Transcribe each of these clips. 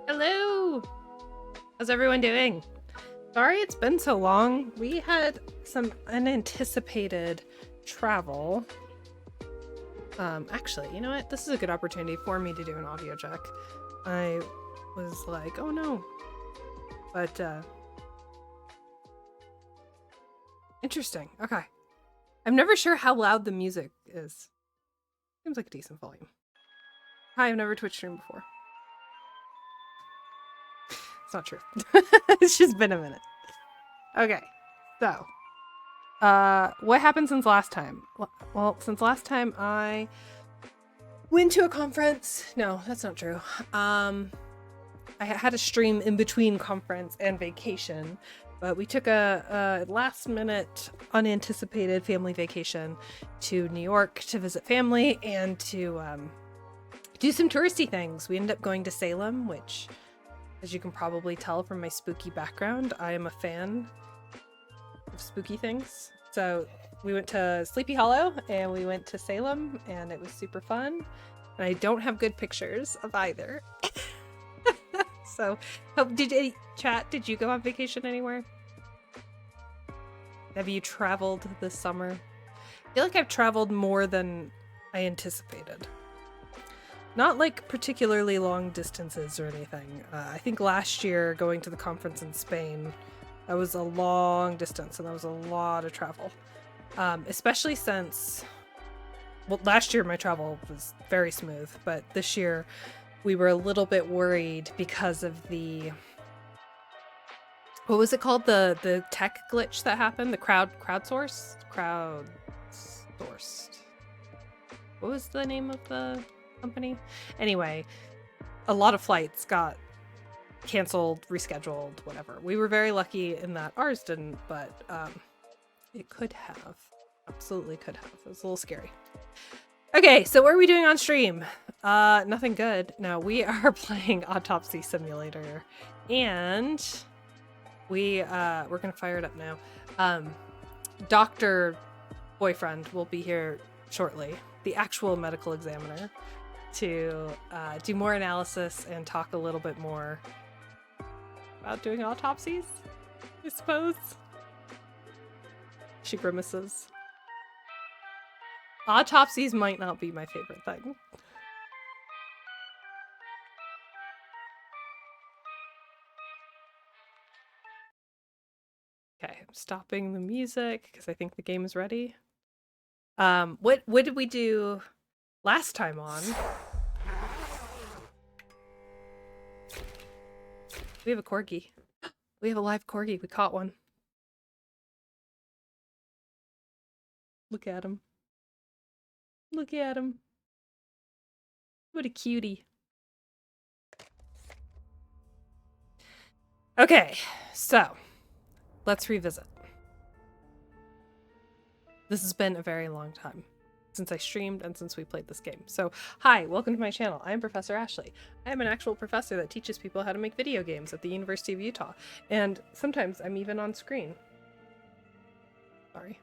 Hello! How's everyone doing? Sorry it's been so long. We had some unanticipated travel. Actually, you know what? This is a good opportunity for me to do an audio check. I was like, oh no. But, interesting. Okay. I'm never sure how loud the music is. Seems like a decent volume. Hi, I've never Twitch streamed before. It's not true. It's just been a minute. Okay, so what happened since last time? Well, since last time I went to a conference. No, that's not true. I had a stream in between conference and vacation, but we took a last minute unanticipated family vacation to New York to visit family and to do some touristy things. We ended up going to Salem, which, as you can probably tell from my spooky background, I am a fan of spooky things. So we went to Sleepy Hollow and we went to Salem and it was super fun. And I don't have good pictures of either. So, did you go on vacation anywhere? Have you traveled this summer? I feel like I've traveled more than I anticipated. Not like particularly long distances or anything. I think last year going to the conference in Spain, that was a long distance and that was a lot of travel. Especially since, well, last year my travel was very smooth, but this year we were a little bit worried because of the, what was it called? The tech glitch that happened? The crowdsourced? What was the name of the company? Anyway, a lot of flights got canceled, rescheduled, whatever. We were very lucky in that ours didn't, but it could have. Absolutely could have. It was a little scary. Okay, so what are we doing on stream? Nothing good. No, we are playing Autopsy Simulator, and we're gonna fire it up now. Dr. Boyfriend will be here shortly, the actual medical examiner, to do more analysis and talk a little bit more about doing autopsies, I suppose. She grimaces. Autopsies might not be my favorite thing. Okay, I'm stopping the music because I think the game is ready. What did we do last time on? We have a corgi. We have a live corgi. We caught one. Look at him. Look at him. What a cutie. Okay, so let's revisit. This has been a very long time since I streamed and since we played this game. So, hi, welcome to my channel. I am Professor Ashley. I am an actual professor that teaches people how to make video games at the University of Utah. And sometimes I'm even on screen. Sorry.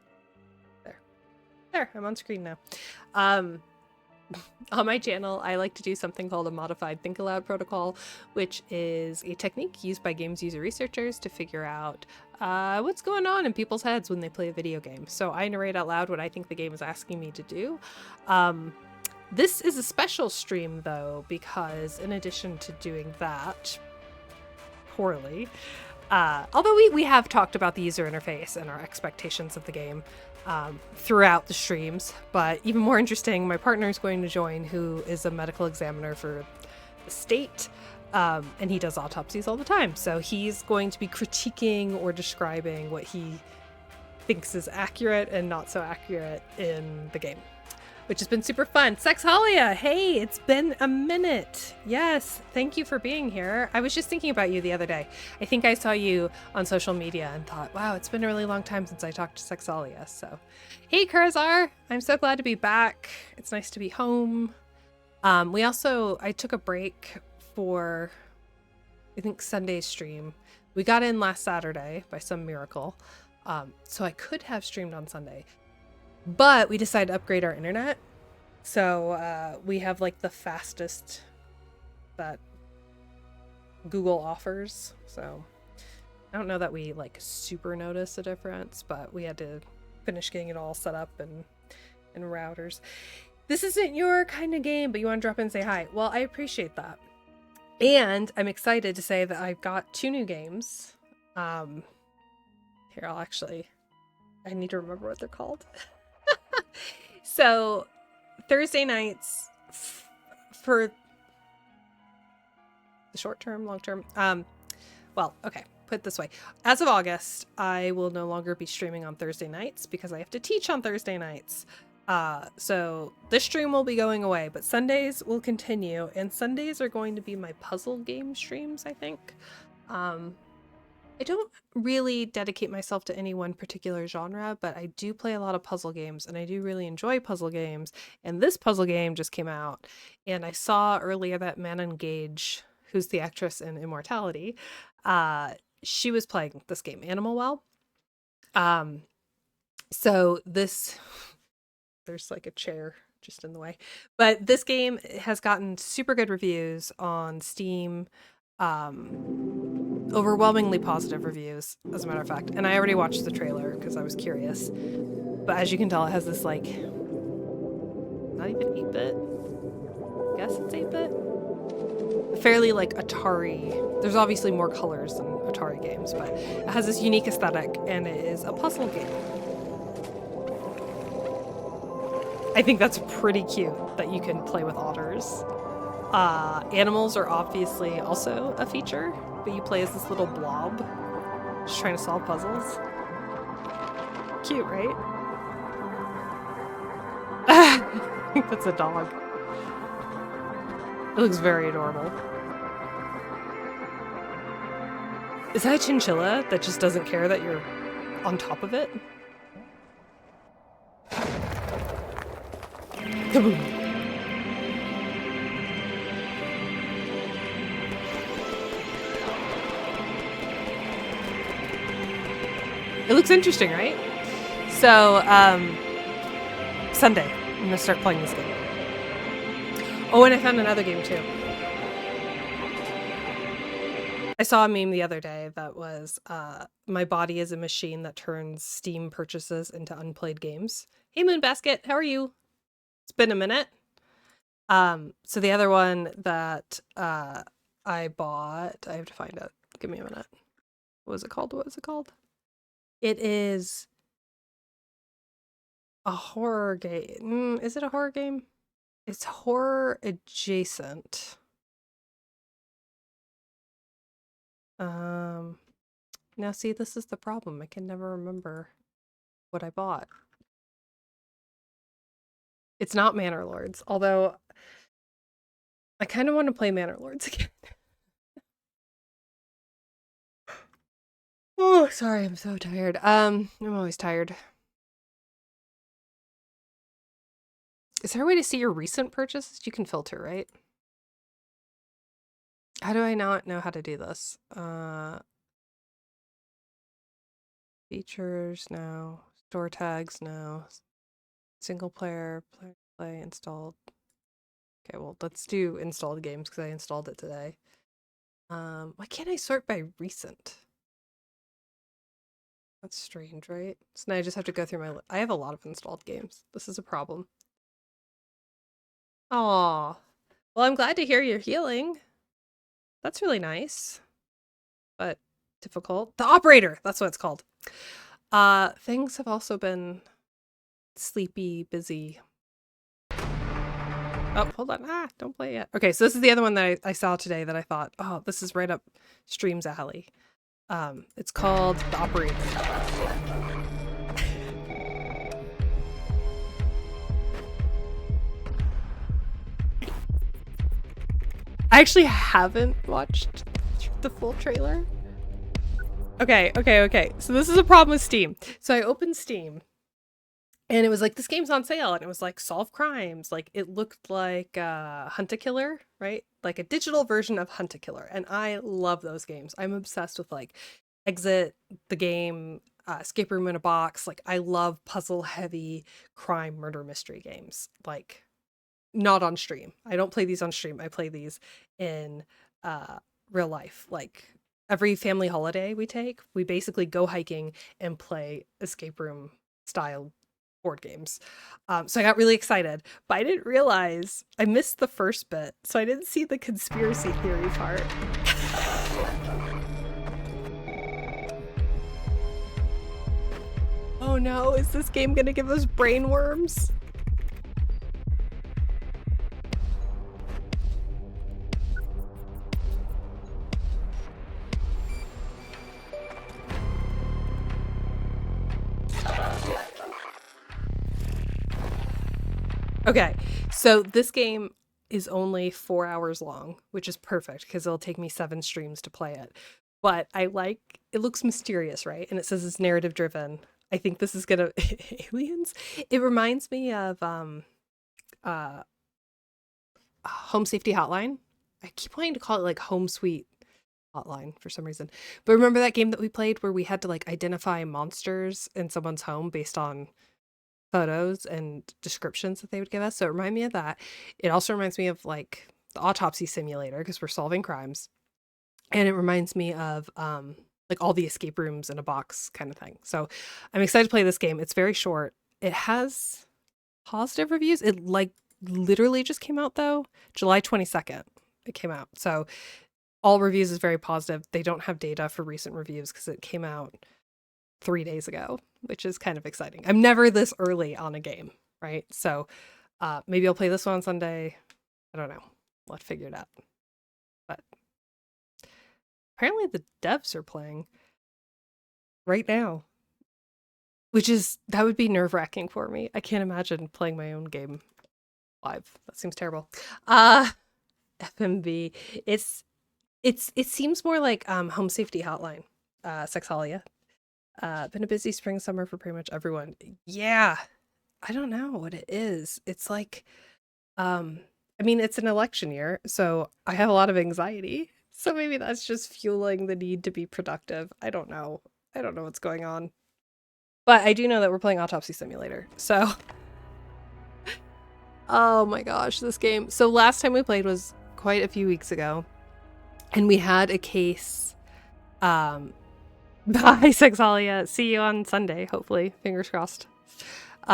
There, I'm on screen now. On my channel, I like to do something called a modified think aloud protocol, which is a technique used by games user researchers to figure out what's going on in people's heads when they play a video game. So I narrate out loud what I think the game is asking me to do. This is a special stream, though, because in addition to doing that poorly, although we have talked about the user interface and our expectations of the game throughout the streams, but even more interesting, my partner is going to join, who is a medical examiner for the state, and he does autopsies all the time. So he's going to be critiquing or describing what he thinks is accurate and not so accurate in the game, which has been super fun. Sexhalia, hey, it's been a minute. Yes, thank you for being here. I was just thinking about you the other day. I think I saw you on social media and thought, wow, it's been a really long time since I talked to Sexhalia. So, hey, Kurazar, I'm so glad to be back. It's nice to be home. I took a break for, I think, Sunday's stream. We got in last Saturday by some miracle. So I could have streamed on Sunday. But we decided to upgrade our internet, so we have like the fastest that Google offers. So I don't know that we like super notice a difference, but we had to finish getting it all set up and routers. This isn't your kind of game, but you want to drop in and say hi. Well, I appreciate that. And I'm excited to say that I've got 2 new games. Here, I need to remember what they're called. So Thursday nights for the short term, long term. Well, okay, put it this way. As of August, I will no longer be streaming on Thursday nights because I have to teach on Thursday nights. So this stream will be going away, but Sundays will continue, and Sundays are going to be my puzzle game streams, I think. I don't really dedicate myself to any one particular genre, but I do play a lot of puzzle games, and I do really enjoy puzzle games. And this puzzle game just came out, and I saw earlier that Manon Gage, who's the actress in Immortality, she was playing this game, Animal Well. So this, there's like a chair just in the way, but this game has gotten super good reviews on Steam. Overwhelmingly positive reviews, as a matter of fact. And I already watched the trailer because I was curious. But as you can tell, it has this like, not even 8-bit. I guess it's 8-bit. Fairly like Atari. There's obviously more colors than Atari games, but it has this unique aesthetic, and it is a puzzle game. I think that's pretty cute that you can play with otters. Animals are obviously also a feature, but you play as this little blob just trying to solve puzzles. Cute, right? I think that's a dog. It looks very adorable. Is that a chinchilla that just doesn't care that you're on top of it? Kaboom! It looks interesting, right? So, Sunday, I'm gonna start playing this game. Oh, and I found another game too. I saw a meme the other day that was, my body is a machine that turns Steam purchases into unplayed games. Hey, Moonbasket, how are you? It's been a minute. So the other one that, I bought, I have to find it. Give me a minute. What was it called? What was it called? It is a horror game. Is it a horror game? It's horror adjacent. Now see, this is the problem. I can never remember what I bought. It's not Manor Lords, although I kind of want to play Manor Lords again. Oh, sorry, I'm so tired. I'm always tired. Is there a way to see your recent purchases? You can filter, right? How do I not know how to do this? Features, no. Store tags, no. Single player, play installed. Okay, well, let's do installed games because I installed it today. Why can't I sort by recent? That's strange, right? So now I just have to go through my I have a lot of installed games. This is a problem. Aw. Well, I'm glad to hear you're healing. That's really nice. But difficult. The Operator! That's what it's called. Things have also been sleepy, busy. Oh, hold on. Don't play yet. Okay, so this is the other one that I saw today that I thought, oh, this is right up Stream's alley. It's called The Operator. I actually haven't watched the full trailer. Okay. So this is a problem with Steam. So I opened Steam, and it was like, this game's on sale, and it was like, solve crimes. Like, it looked like Hunt-A-Killer, right? Like a digital version of Hunt-A-Killer. And I love those games. I'm obsessed with like Exit, the game, Escape Room in a Box. Like, I love puzzle-heavy crime murder mystery games. Like, not on stream. I don't play these on stream. I play these in real life. Like every family holiday we take, we basically go hiking and play escape room style board games. So I got really excited, but I didn't realize I missed the first bit, so I didn't see the conspiracy theory part. Oh no, is this game gonna give us brain worms? Okay, so this game is only 4 hours long, which is perfect because it'll take me 7 streams to play it. But I like it looks mysterious, right? And it says it's narrative driven. I think this is gonna aliens. It reminds me of uh Home Safety Hotline. I keep wanting to call it like Home Sweet Hotline for some reason. But remember that game that we played where we had to like identify monsters in someone's home based on photos and descriptions that they would give us? So it reminded me of that. It also reminds me of like the autopsy simulator because we're solving crimes. And it reminds me of like all the escape rooms in a box kind of thing. So I'm excited to play this game. It's very short. It has positive reviews. It like literally just came out though. July 22nd it came out. So all reviews is very positive. They don't have data for recent reviews because it came out 3 days ago, which is kind of exciting. I'm never this early on a game, right? So maybe I'll play this one on Sunday. I don't know. We'll have to figure it out. But apparently the devs are playing right now, which is, that would be nerve-wracking for me. I can't imagine playing my own game live. That seems terrible. FMV. It seems more like Home Safety Hotline, Sexalia. Been a busy spring, summer for pretty much everyone. Yeah, I don't know what it is. It's like, I mean, it's an election year, so I have a lot of anxiety. So maybe that's just fueling the need to be productive. I don't know. I don't know what's going on. But I do know that we're playing Autopsy Simulator. So, oh my gosh, this game. So last time we played was quite a few weeks ago, and we had a case. Bye, Sexalia. See you on Sunday, hopefully. Fingers crossed. We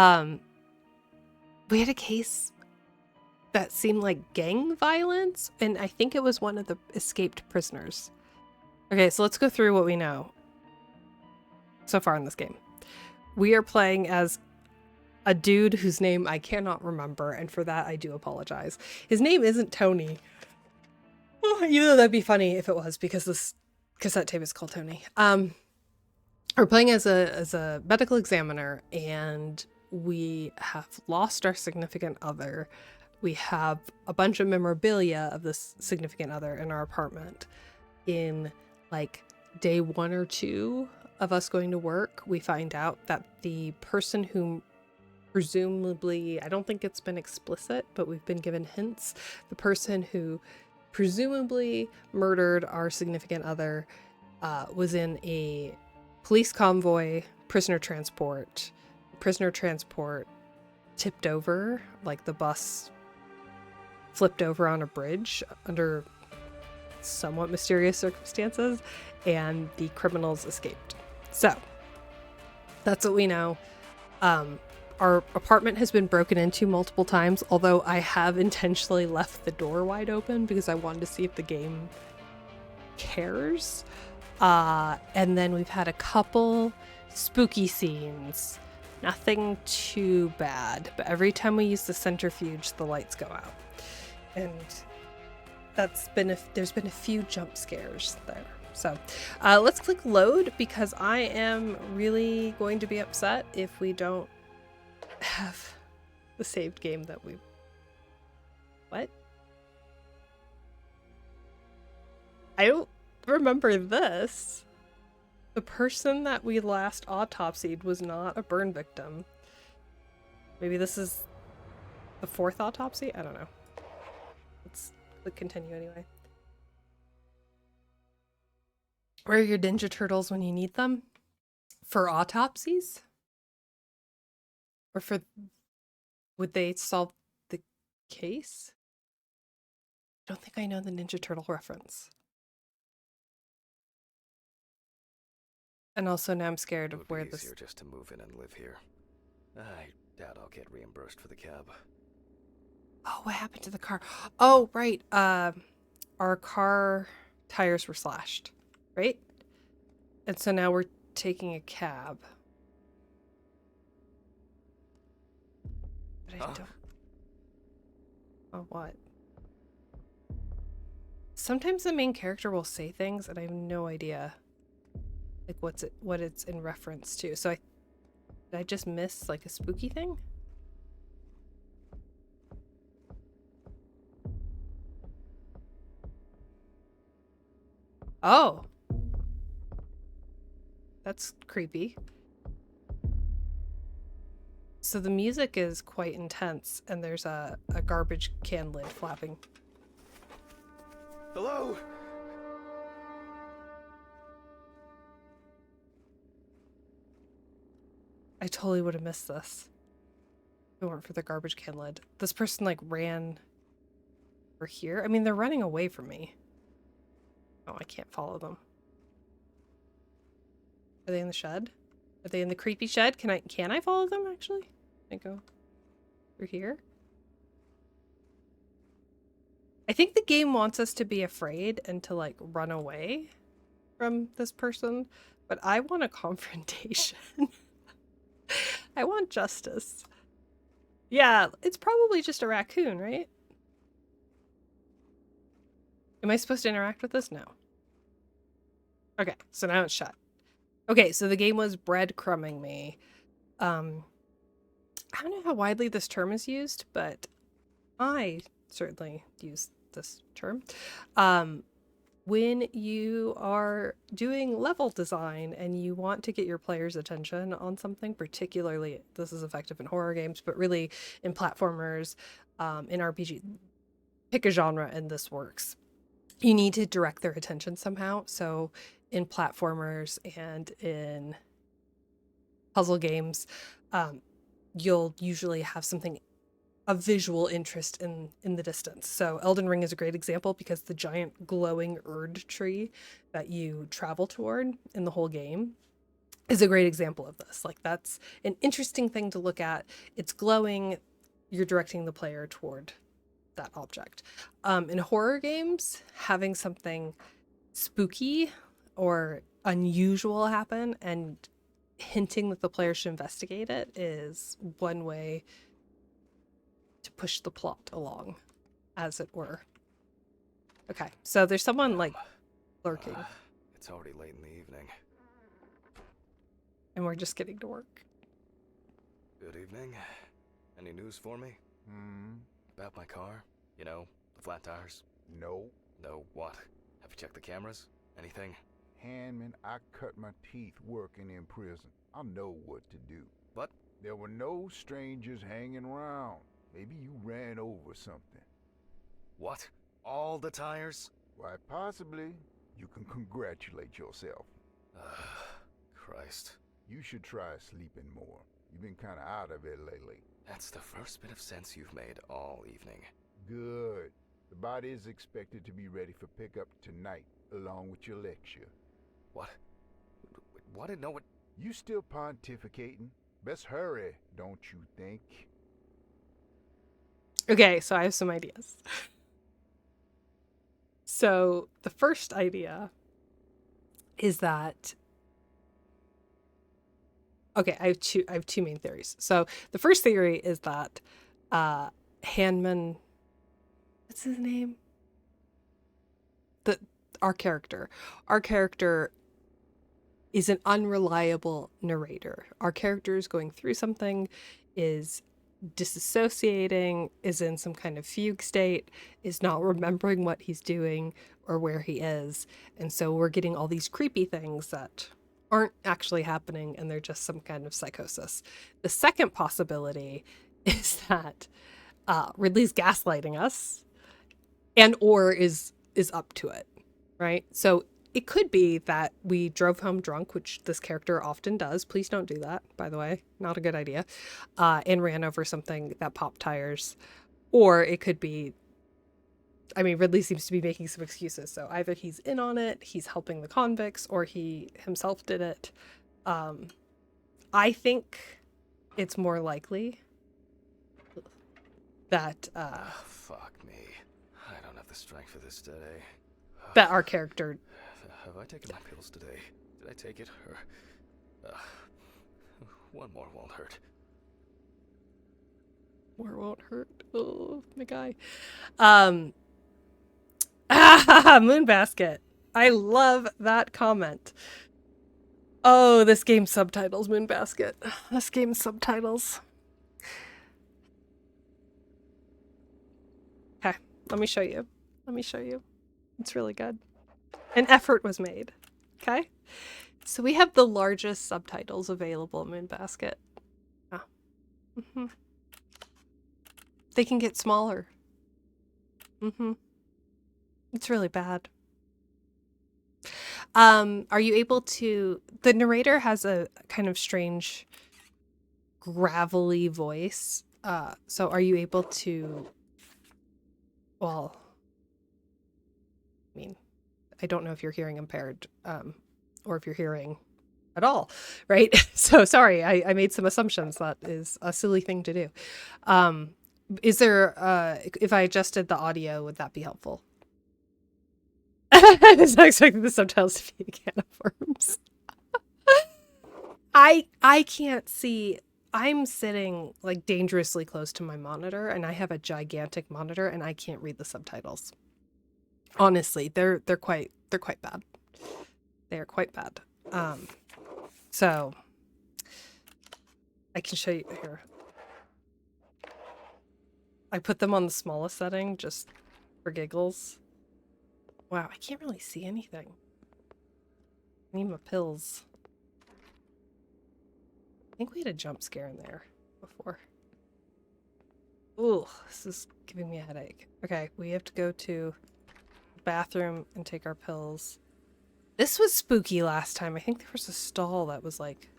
had a case that seemed like gang violence, and I think it was one of the escaped prisoners. Okay, so let's go through what we know so far in this game. We are playing as a dude whose name I cannot remember, and for that I do apologize. His name isn't Tony. Even though that'd be funny if it was, because this cassette tape is called Tony. We're playing as a medical examiner, and we have lost our significant other. We have a bunch of memorabilia of this significant other in our apartment. In like day 1 or 2 of us going to work, we find out that the person who presumably, I don't think it's been explicit, but we've been given hints, the person who presumably murdered our significant other was in a police convoy, prisoner transport tipped over, like the bus flipped over on a bridge under somewhat mysterious circumstances, and the criminals escaped. So that's what we know. Our apartment has been broken into multiple times, although I have intentionally left the door wide open because I wanted to see if the game cares. And then we've had a couple spooky scenes. Nothing too bad, but every time we use the centrifuge, the lights go out. And there's been a few jump scares there. So let's click load, because I am really going to be upset if we don't have the saved game that we... What? I don't remember this. The person that we last autopsied was not a burn victim. Maybe this is the 4th autopsy? I don't know. Let's click continue anyway. Where are your Ninja Turtles when you need them? For autopsies? Or for... Would they solve the case? I don't think I know the Ninja Turtle reference. And also now I'm scared It of would where be this... easier just to move in and live here. I doubt I'll get reimbursed for the cab. Oh, what happened to the car? Oh, right. Our car tires were slashed, right? And so now we're taking a cab. But I don't... Oh, what? Sometimes the main character will say things and I have no idea like what it's in reference to. So did I just miss like a spooky thing? Oh. That's creepy. So the music is quite intense and there's a garbage can lid flapping. Hello? I totally would have missed this if it weren't for the garbage can lid. This person like ran over here. I mean, they're running away from me. Oh, I can't follow them. Are they in the shed? Are they in the creepy shed? Can I follow them actually? Can I go through here? I think the game wants us to be afraid and to like run away from this person, but I want a confrontation. I want justice. Yeah, it's probably just a raccoon, right? Am I supposed to interact with this? No. Okay, so now it's shut. Okay, so the game was breadcrumbing me. I don't know how widely this term is used, but I certainly use this term. When you are doing level design and you want to get your players' attention on something, particularly this is effective in horror games, but really in platformers, in RPG, pick a genre and this works. You need to direct their attention somehow. So in platformers and in puzzle games, you'll usually have something a visual interest in the distance. So Elden Ring is a great example because the giant glowing Erd tree that you travel toward in the whole game is a great example of this. Like that's an interesting thing to look at. It's glowing, you're directing the player toward that object. In horror games, having something spooky or unusual happen and hinting that the player should investigate it is one way to push the plot along, as it were. Okay, so there's someone like lurking. It's already late in the evening. And we're just getting to work. Good evening. Any news for me? About my car? You know, the flat tires? No. No, what? Have you checked the cameras? Anything? Handman, I cut my teeth working in prison. I know what to do. What? There were no strangers hanging around. Maybe you ran over something. What? All the tires? Why, possibly. You can congratulate yourself. Christ. You should try sleeping more. You've been kind of out of it lately. That's the first bit of sense you've made all evening. Good. The body is expected to be ready for pickup tonight, along with your lecture. What? What? No, what? You still pontificating? Best hurry, don't you think? Okay, so I have some ideas. So the first idea is that okay, I have two main theories. So the first theory is that Handman, what's his name? Our character is an unreliable narrator. Our character is going through something, is disassociating, is in some kind of fugue state, is not remembering what he's doing or where he is. And so we're getting all these creepy things that aren't actually happening and they're just some kind of psychosis. The second possibility is that Ridley's gaslighting us and or is up to it, right? So it could be that we drove home drunk, which this character often does. Please don't do that, by the way. Not a good idea. And ran over something that popped tires. Or it could be I mean, Ridley seems to be making some excuses. So either he's in on it, he's helping the convicts, or he himself did it. I think it's more likely that Fuck me. I don't have the strength for this today. that our character. Have I taken my pills today? Did I take it? Or one more won't hurt. More won't hurt. Oh, my guy. Moonbasket. I love that comment. Oh, this game's subtitles, Moonbasket. This game's subtitles. Okay, let me show you. Let me show you. It's really good. An effort was made. Okay? So we have the largest subtitles available, Moonbasket. Ah. Mm-hmm. They can get smaller. Mm-hmm. It's really bad. Are you able to... The narrator has a kind of strange, gravelly voice. So are you able to... Well... I mean, I don't know if you're hearing impaired, or if you're hearing at all, right? So sorry, I made some assumptions. That is a silly thing to do. Is there, if I adjusted the audio, would that be helpful? I was not expecting the subtitles to be a can of worms. I can't see. I'm sitting like dangerously close to my monitor, and I have a gigantic monitor, and I can't read the subtitles. Honestly, they're quite bad. They are quite bad. So I can show you here. I put them on the smallest setting just for giggles. Wow, I can't really see anything. I need my pills. I think we had a jump scare in there before. Ooh, this is giving me a headache. Okay, we have to go to the bathroom and take our pills. This was spooky last time. I think there was a stall that was like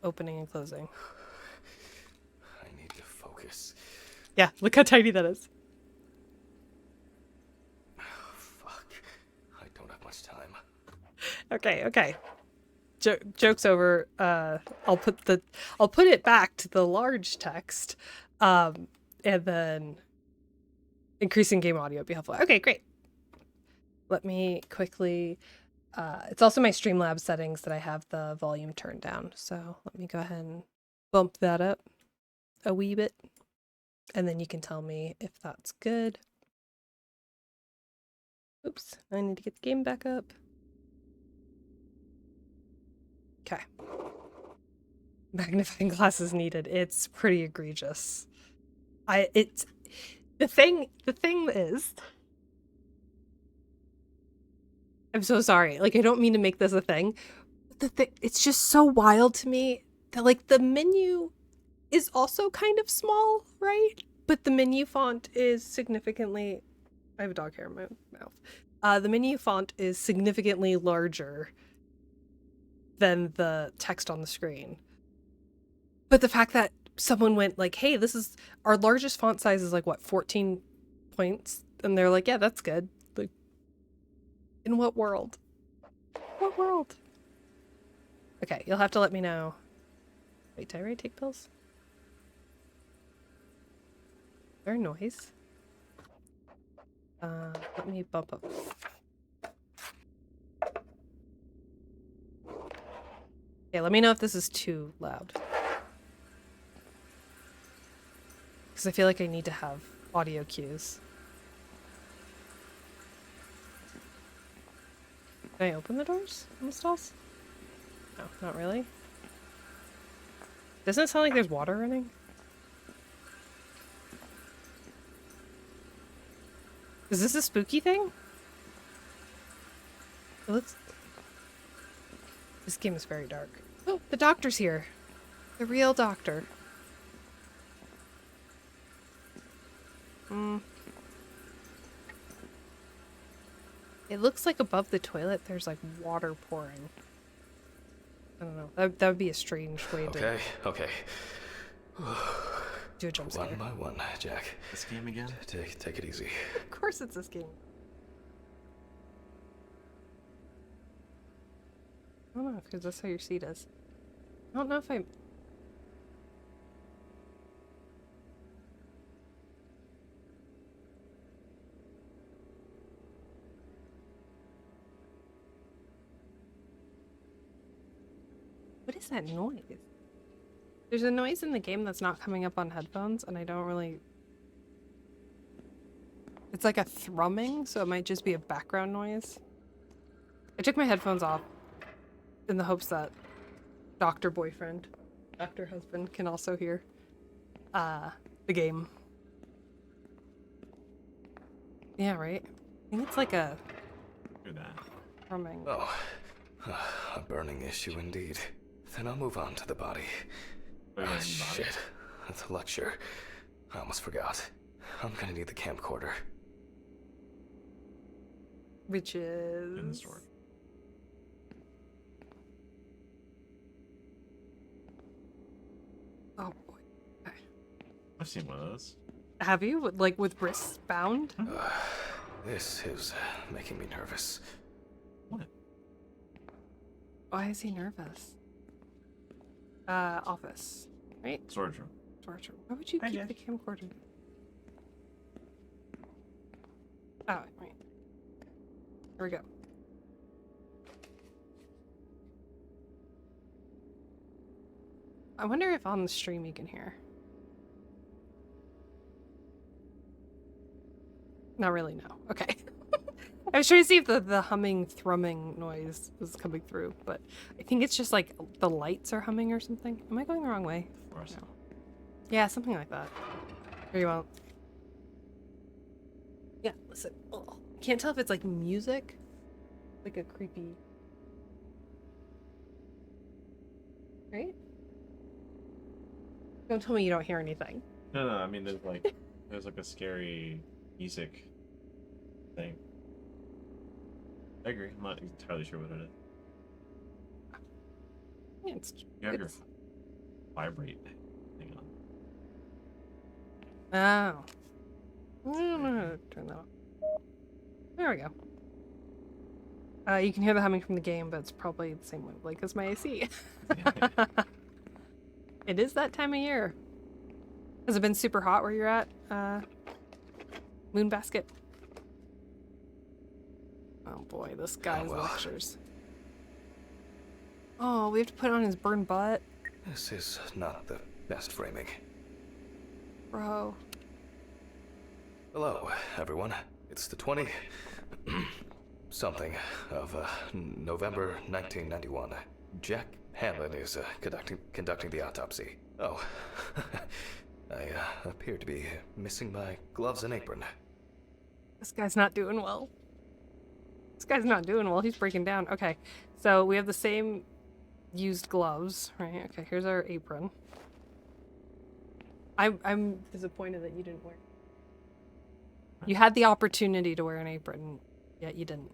opening and closing. I need to focus. Yeah, look how tiny that is. Fuck. I don't have much time. Okay. Joke's over. I'll put it back to the large text, and then increasing game audio would be helpful. Okay, great. Let me quickly. It's also my Streamlabs settings that I have the volume turned down. So let me go ahead and bump that up a wee bit, and then you can tell me if that's good. Oops, I need to get the game back up. Okay. Magnifying glass is needed. It's pretty egregious. The thing is, I'm so sorry. Like, I don't mean to make this a thing. But it's just so wild to me that, like, the menu is also kind of small, right? But the menu font is significantly... I have a dog hair in my mouth. The menu font is significantly larger than the text on the screen. But the fact that someone went like, hey, this is... Our largest font size is, like, what, 14 points? And they're like, yeah, that's good. Like, in what world? What world? Okay, you'll have to let me know. Wait, did I already take pills? Is there a noise? Let me bump up. Okay, let me know if this is too loud. Because I feel like I need to have audio cues. Can I open the doors in the stalls? No, not really. Doesn't it sound like there's water running? Is this a spooky thing? It looks... This game is very dark. Oh, the doctor's here. The real doctor. It looks like above the toilet there's like water pouring. I don't know. That would be a strange way to... Okay. Do a jump scare. One by one, Jack. This game again? Take it easy. Of course it's this game. I don't know, because that's how your seat is. I don't know if I... What is that noise? There's a noise in the game that's not coming up on headphones, and I don't really... It's like a thrumming, so it might just be a background noise. I took my headphones off in the hopes that Dr. Boyfriend, Dr. Husband can also hear the game. Yeah, right? I think it's like a Do that. thrumming. Oh, a burning issue indeed. Then I'll move on to the body. Wait, Ah, body? shit. The lecture. I almost forgot. I'm gonna need the camcorder. Which is... In the store. Oh boy. Okay. I've seen one of those. Have you? Like with wrists bound? This is making me nervous. What? Why is he nervous? Office. Right? Storage room. Torture. Why would you Hi, keep Jack. the camcorder? Oh, right. Here we go. I wonder if on the stream you can hear. Not really, no. Okay. I was trying to see if the humming, thrumming noise was coming through, but I think it's just like the lights are humming or something. Am I going the wrong way? For us. No. Yeah, something like that. Here you won't. Yeah, listen. Oh, can't tell if it's like music, like a creepy. Right? Don't tell me you don't hear anything. No, I mean there's like a scary music thing. I agree. I'm not entirely sure what it is. Yeah, it's, You have your it's- vibrate thing on. Oh. I'm gonna turn that off. There we go. You can hear the humming from the game, but it's probably the same wavelength as my AC. It is that time of year. Has it been super hot where you're at, Moonbasket? Oh boy, this guy's well. lectures. Oh, we have to put on his burned butt? This is not the best framing. Bro. Hello, everyone. It's the 20... something of November 1991. Jack Hammond is conducting the autopsy. Oh, I appear to be missing my gloves and apron. This guy's not doing well. This guy's not doing well. He's breaking down. Okay, so we have the same used gloves, right? Okay, here's our apron. I'm disappointed that you didn't wear. You had the opportunity to wear an apron, yet you didn't.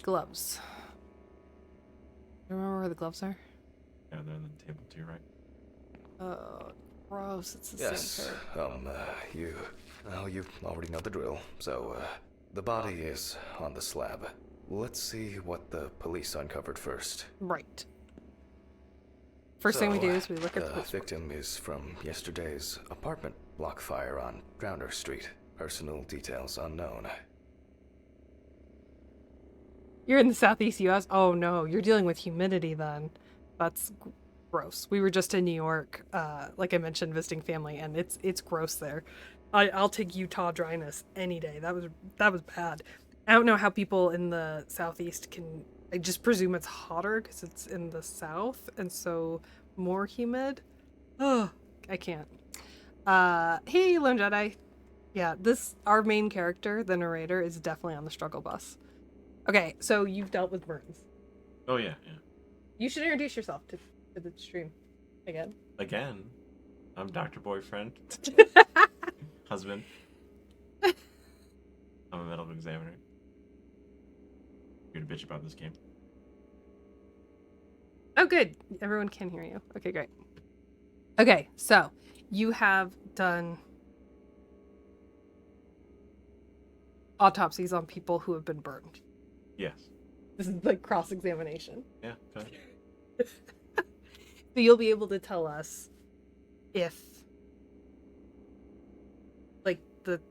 Gloves. You remember where the gloves are? Yeah, they're on the table to your right. Oh, gross. It's the Yes, same pair. you already know the drill. So, the body is on the slab. Let's see what the police uncovered first. Right. First thing we do is we look at the The police report. victim is from yesterday's apartment block fire on Drowner Street. Personal details unknown. You're in the southeast U.S. Oh no, you're dealing with humidity then. That's gross. We were just in New York, like I mentioned, visiting family, and it's gross there. I'll take Utah dryness any day. That was bad. I don't know how people in the southeast can. I just presume it's hotter because it's in the south and so more humid. Oh, I can't. Hey, Lone Jedi. Yeah, our main character, the narrator, is definitely on the struggle bus. Okay, so you've dealt with burns. Oh yeah. You should introduce yourself to the stream again. Again, I'm Dr. Boyfriend, husband. I'm a medical examiner. Here to bitch about this game. Oh, good. Everyone can hear you. Okay, great. Okay, so you have done autopsies on people who have been burned. Yes. This is like cross-examination. Yeah. Okay. So you'll be able to tell us if, like, the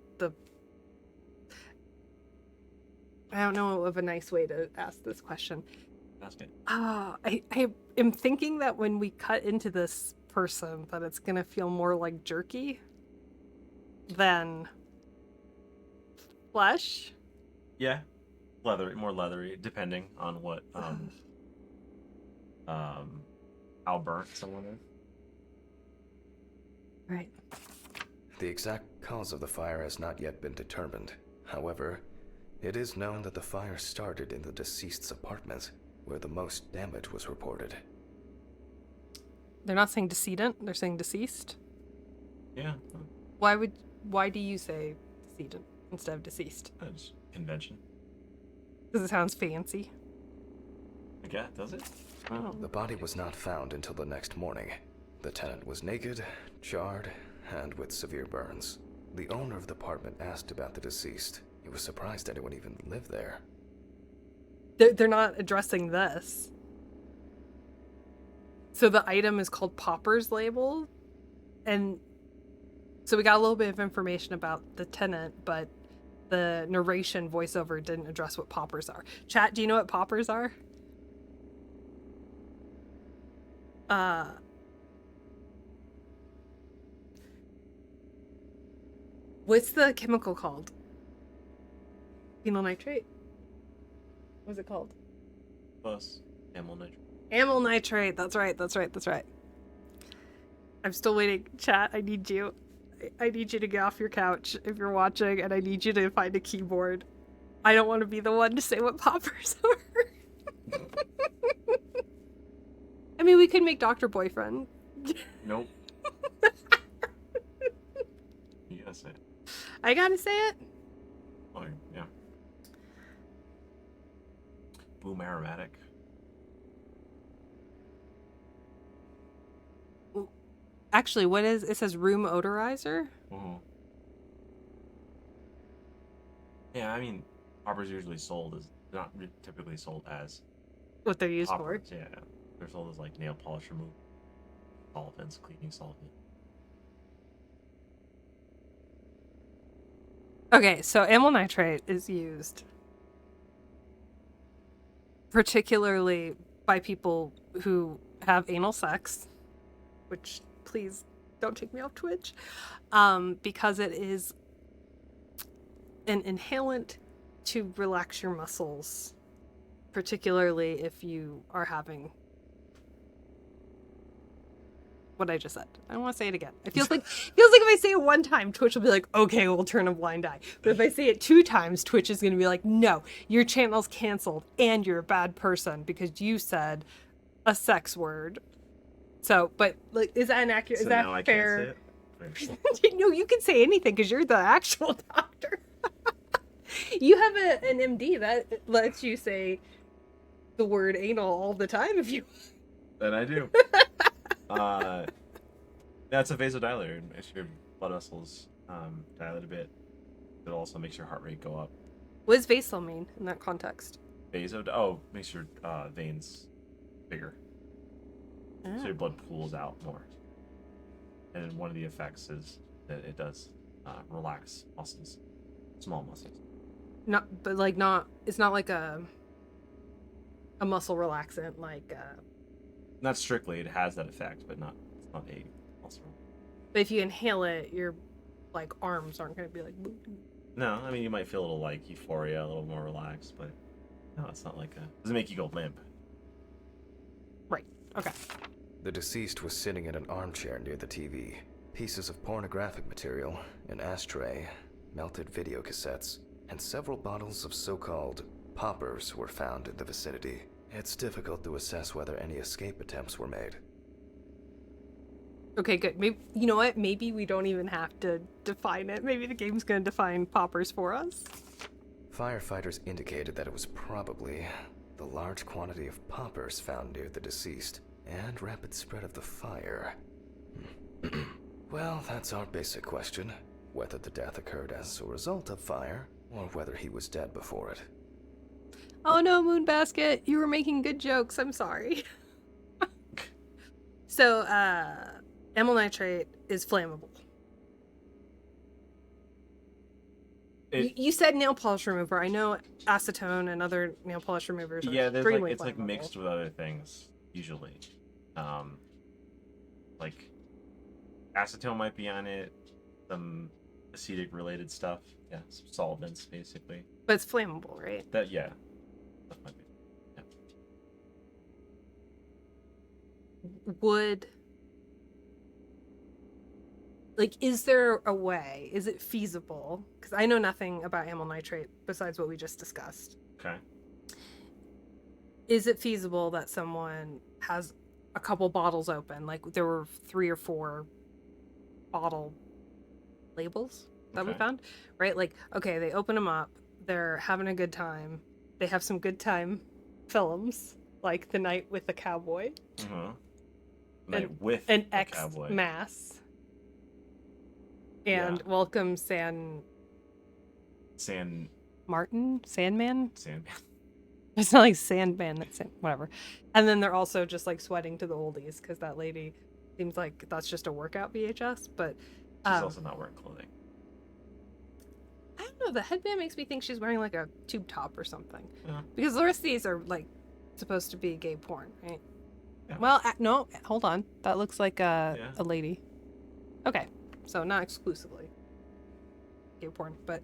I don't know of a nice way to ask this question. Ask it. I am thinking that when we cut into this person, that it's gonna feel more like jerky than flesh. Yeah. Leathery, more leathery, depending on what how burnt someone is. Right. The exact cause of the fire has not yet been determined. However, it is known that the fire started in the deceased's apartment, where the most damage was reported. They're not saying decedent, they're saying deceased. Yeah. Why do you say decedent instead of deceased? That's convention. Because it sounds fancy. I guess, does it? Oh. The body was not found until the next morning. The tenant was naked, charred, and with severe burns. The owner of the apartment asked about the deceased. He was surprised anyone even lived there. They're not addressing this. So the item is called Popper's Label. And so we got a little bit of information about the tenant, but the narration voiceover didn't address what poppers are. Chat, do you know what poppers are? What's the chemical called? Phenyl nitrate? What's it called? Plus amyl nitrate. Amyl nitrate. That's right. I'm still waiting. Chat, I need you. I need you to get off your couch if you're watching, and I need you to find a keyboard. I don't want to be the one to say what poppers are. I mean, we could make Dr. Boyfriend. Nope. You gotta say it. I gotta say it? Oh, yeah. Boom aromatic. Actually, what is it? Says room odorizer? Mm-hmm. Yeah, I mean, poppers usually sold as not typically sold as What they're used poppers. for? Yeah, they're sold as like nail polish removal, solvents, cleaning solvent. Okay, so amyl nitrate is used particularly by people who have anal sex, which please don't take me off Twitch, because it is an inhalant to relax your muscles, particularly if you are having what I just said. I don't want to say it again. It feels like if I say it one time, Twitch will be like, okay, we'll turn a blind eye. But if I say it 2 times, Twitch is going to be like, no, your channel's canceled and you're a bad person because you said a sex word. So, but like, is that inaccurate? So is that now fair? I can't say it? No, you can say anything because you're the actual doctor. You have an MD that lets you say the word anal all the time if you. Then I do. That's a vasodilator. It makes your blood vessels dilate a bit. It also makes your heart rate go up. What does vasal mean in that context? Makes your veins bigger. So your blood pools out more. And one of the effects is that it does relax muscles, small muscles. It's not like a muscle relaxant, like. Not strictly, it has that effect, but it's not a muscle. But if you inhale it, your like arms aren't going to be like. No, I mean you might feel a little like euphoria, a little more relaxed, but no, it's not like doesn't make you go limp. Right. Okay. The deceased was sitting in an armchair near the TV. Pieces of pornographic material, an ashtray, melted video cassettes, and several bottles of so-called poppers were found in the vicinity. It's difficult to assess whether any escape attempts were made. Okay, good. Maybe, you know what? Maybe we don't even have to define it. Maybe the game's going to define poppers for us. Firefighters indicated that it was probably the large quantity of poppers found near the deceased and rapid spread of the fire. Well, that's our basic question. Whether the death occurred as a result of fire, or whether he was dead before it. Oh no, Moonbasket, you were making good jokes. I'm sorry. So, amyl nitrate is flammable. You said nail polish remover. I know acetone and other nail polish removers are extremely it's flammable. like mixed with other things usually. Like acetone might be on it, some acetic related stuff. Yeah, some solvents basically. But it's flammable, right? That might be. Yeah. Would, like, is there a way? Is it feasible? Because I know nothing about amyl nitrate besides what we just discussed. Okay. Is it feasible that someone has a couple bottles open? Like there were 3 or 4 bottle labels that we Okay. found, right? Like, okay, they open them up, they're having a good time, they have some good time films, like The Night with the Cowboy, Night with an the X cowboy. Mass, and Welcome Sandman. It's not like Sandman. That's whatever. And then they're also just like sweating to the oldies because that lady seems like that's just a workout VHS. But she's also not wearing clothing. I don't know. The headband makes me think she's wearing like a tube top or something. Yeah. Because the rest of these are like supposed to be gay porn, right? Yeah. Well, no, hold on. That looks like a lady. Okay, so not exclusively gay porn, but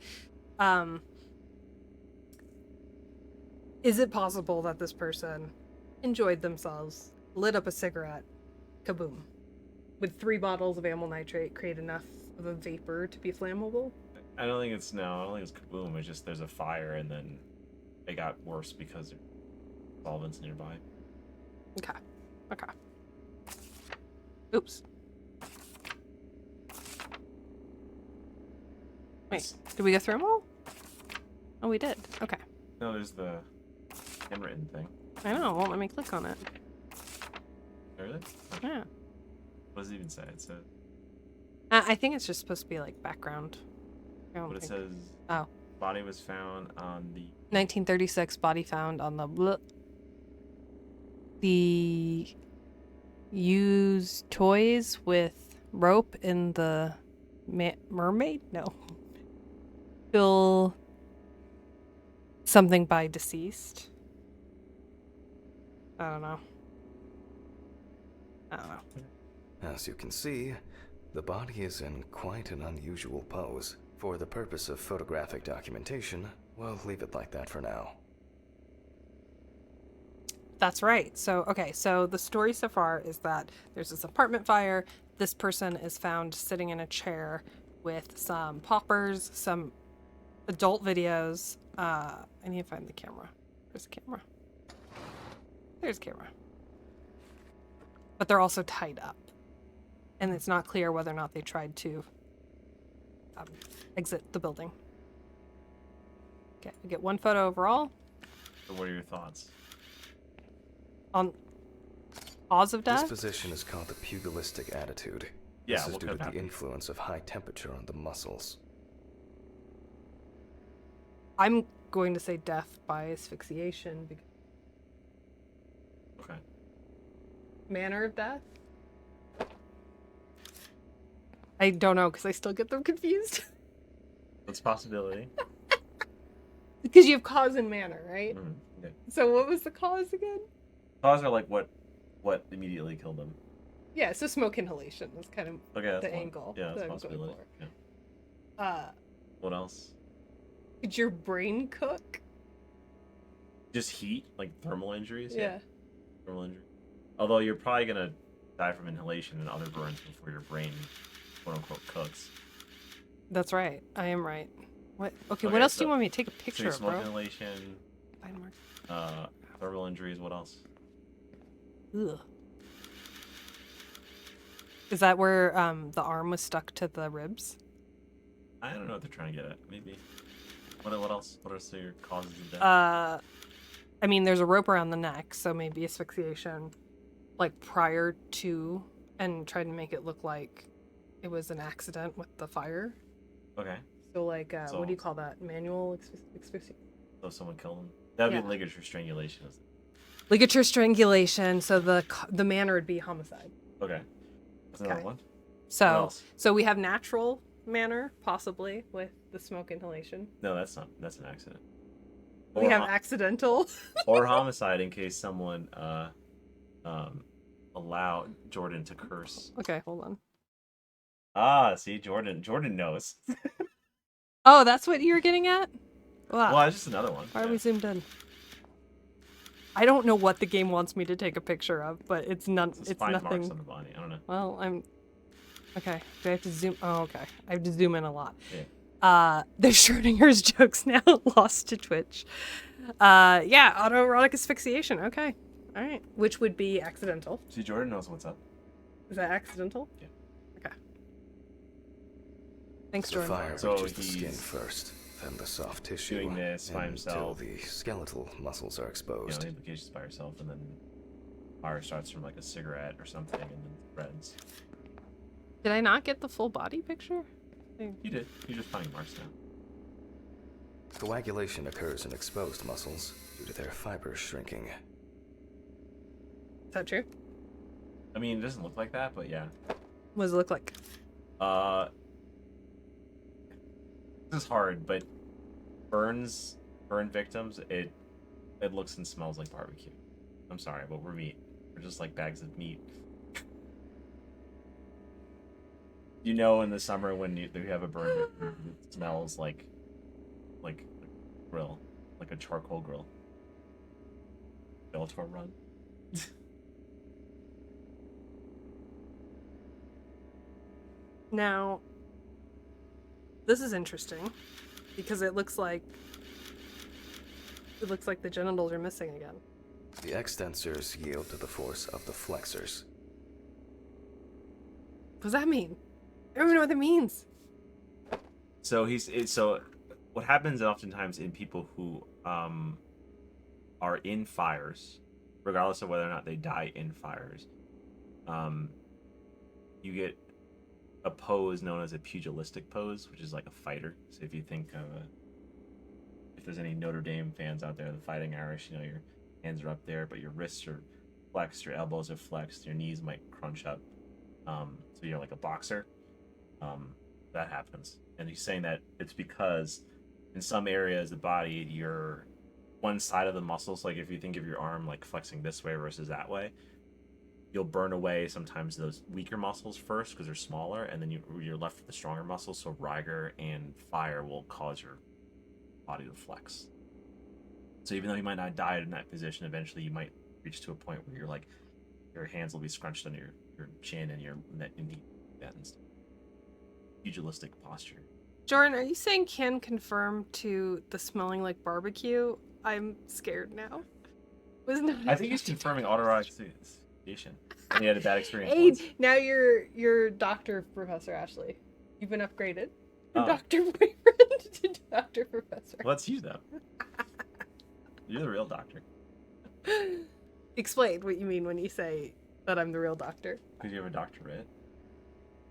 is it possible that this person enjoyed themselves, lit up a cigarette, kaboom, would 3 bottles of amyl nitrate create enough of a vapor to be flammable? I don't think it's kaboom. It's just there's a fire and then it got worse because there's solvents nearby. Okay. Oops. Wait, did we go through them all? Oh, we did. Okay. No, there's the handwritten thing. I know, it won't let me click on it. Really? Yeah. What does it even say? It says... I think it's just supposed to be like background. But it says... Oh. Body was found on the... 1936 body found on the used toys with rope in the mermaid? No. Fill something by deceased. I don't know. As you can see, the body is in quite an unusual pose. For the purpose of photographic documentation, we'll leave it like that for now. That's right. So the story so far is that there's this apartment fire. This person is found sitting in a chair with some poppers, some adult videos. I need to find the camera. Where's the camera? There's the camera. But they're also tied up. And it's not clear whether or not they tried to exit the building. Okay, we get 1 photo overall. So what are your thoughts? On cause of death? This position is called the pugilistic attitude. Yeah, this is due to the happen? influence of high temperature on the muscles. I'm going to say death by asphyxiation. Okay. Manner of death? I don't know, because I still get them confused. That's a possibility. Because you have cause and manner, right? Okay. So what was the cause again? Cause are like what immediately killed them. Yeah, so smoke inhalation was kind of Okay, the angle. Yeah, that's that a I'm going possibility. for. Yeah. What else? Did your brain cook? Just heat, like thermal injuries. Yeah. Thermal injury. Although you're probably gonna die from inhalation and other burns before your brain, quote unquote, cooks. That's right. I am right. What? Okay, what else do you want me to take a picture of, smoke bro? inhalation. Thermal injuries. What else? Ugh. Is that where the arm was stuck to the ribs? I don't know what they're trying to get at. Maybe. What else? What are your causes of death? I mean, there's a rope around the neck, so maybe asphyxiation, like prior to and tried to make it look like it was an accident with the fire. Okay. So like, So- what do you call that? Manual asphyxiation? So someone killed him. That would Yeah. be ligature strangulation. Ligature strangulation. So the manner would be homicide. Okay. That's another Okay. one. What So else? we have natural manner possibly with the smoke inhalation. No, that's not. That's an accident. We Or have ho- accidental. or homicide in case someone allowed Jordan to curse. Okay, hold on. Ah, see, Jordan knows. Oh, that's what you were getting at? Wow. Well, it's just another one. Why are yeah. we zoomed in? I don't know what the game wants me to take a picture of, but it's Just it's find marks nothing. on the body. I don't know. Well, I'm okay. Do I have to zoom? Oh, okay. I have to zoom in a lot. Yeah. There's Schrodinger's jokes now lost to Twitch. Yeah, autoerotic asphyxiation. Okay, all right. Which would be accidental. See, Jordan knows what's up. Is that accidental? Yeah. Okay. Thanks, The Jordan. fire So reaches the skin he's first, then the soft tissue, doing this by until himself. the skeletal muscles are You know, exposed. the implications by yourself, and then fire starts from like a cigarette or something, and then spreads. Did I not get the full body picture? You did. You're just finding marks now. Coagulation occurs in exposed muscles due to their fibers shrinking. Is that true? I mean, it doesn't look like that, but yeah. What does it look like? This is hard, but burn victims, it looks and smells like barbecue. I'm sorry, but we're meat. We're just like bags of meat. You know, in the summer when you have a burn victim, it smells like a grill, like a charcoal grill. Bellator run. Now, this is interesting because it looks like the genitals are missing again. The extensors yield to the force of the flexors. What does that mean? I don't even know what that means. So so what happens oftentimes in people who are in fires, regardless of whether or not they die in fires, you get a pose known as a pugilistic pose, which is like a fighter. So if you think of if there's any Notre Dame fans out there, the Fighting Irish, you know, your hands are up there, but your wrists are flexed, your elbows are flexed, your knees might crunch up. So you're like a boxer. That happens. And he's saying that it's because in some areas of the body, your one side of the muscles, like if you think of your arm like flexing this way versus that way, you'll burn away sometimes those weaker muscles first because they're smaller, and then you're left with the stronger muscles. So rigor and fire will cause your body to flex. So even though you might not die in that position, eventually you might reach to a point where you're like, your hands will be scrunched under your chin and your neck and knee, that and stuff. Pugilistic posture. Jordan, are you saying can confirm to the smelling like barbecue? I'm scared now. Wasn't it? I think he's confirming autoerotic asphyxiation. And he had a bad experience. Hey, once. now you're Dr. Professor Ashley. You've been upgraded from Oh. Dr. Boyfriend to Dr. Professor. Well, that's you though. You're the real doctor. Explain what you mean when you say that I'm the real doctor. Because you have a doctorate.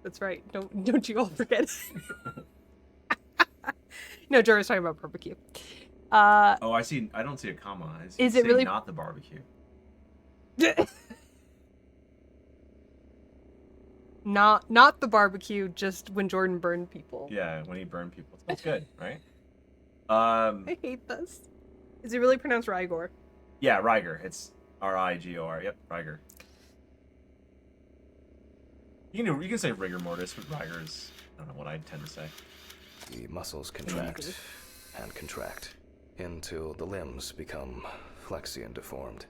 That's right. Don't you all forget. No, Jordan's talking about barbecue. Oh, I see. I don't see a comma. Is it really- not the barbecue? Not the barbecue, just when Jordan burned people. Yeah, when he burned people. That's good, right? I hate this. Is it really pronounced Rigor? Yeah, Rigor. It's R-I-G-O-R. Yep, Rigor. You can say rigor mortis, but Rigor is, I don't know what I tend to say. The muscles contract and contract until the limbs become flexy and deformed.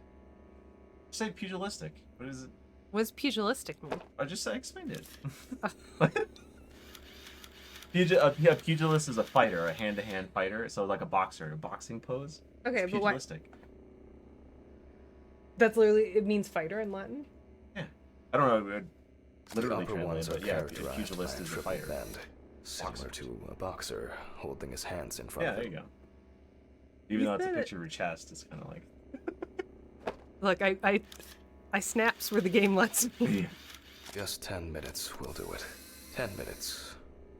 Say pugilistic. What is it? What does pugilistic mean? I explained it. Pugilist is a fighter, a hand-to-hand fighter. So like a boxer, a boxing pose. Okay, It's but why? pugilistic. That's literally, it means fighter in Latin? Yeah. I don't know. The Literally upper ones translated, are but yeah, a characterized pugilist by a is a triple fighter. bend, similar Boxer. to a boxer holding his hands in front Yeah, of there him. you go. Even You though it's a said it. picture of your chest, it's kind of like. Look, I snaps where the game lets me. Just 10 minutes will do it. 10 minutes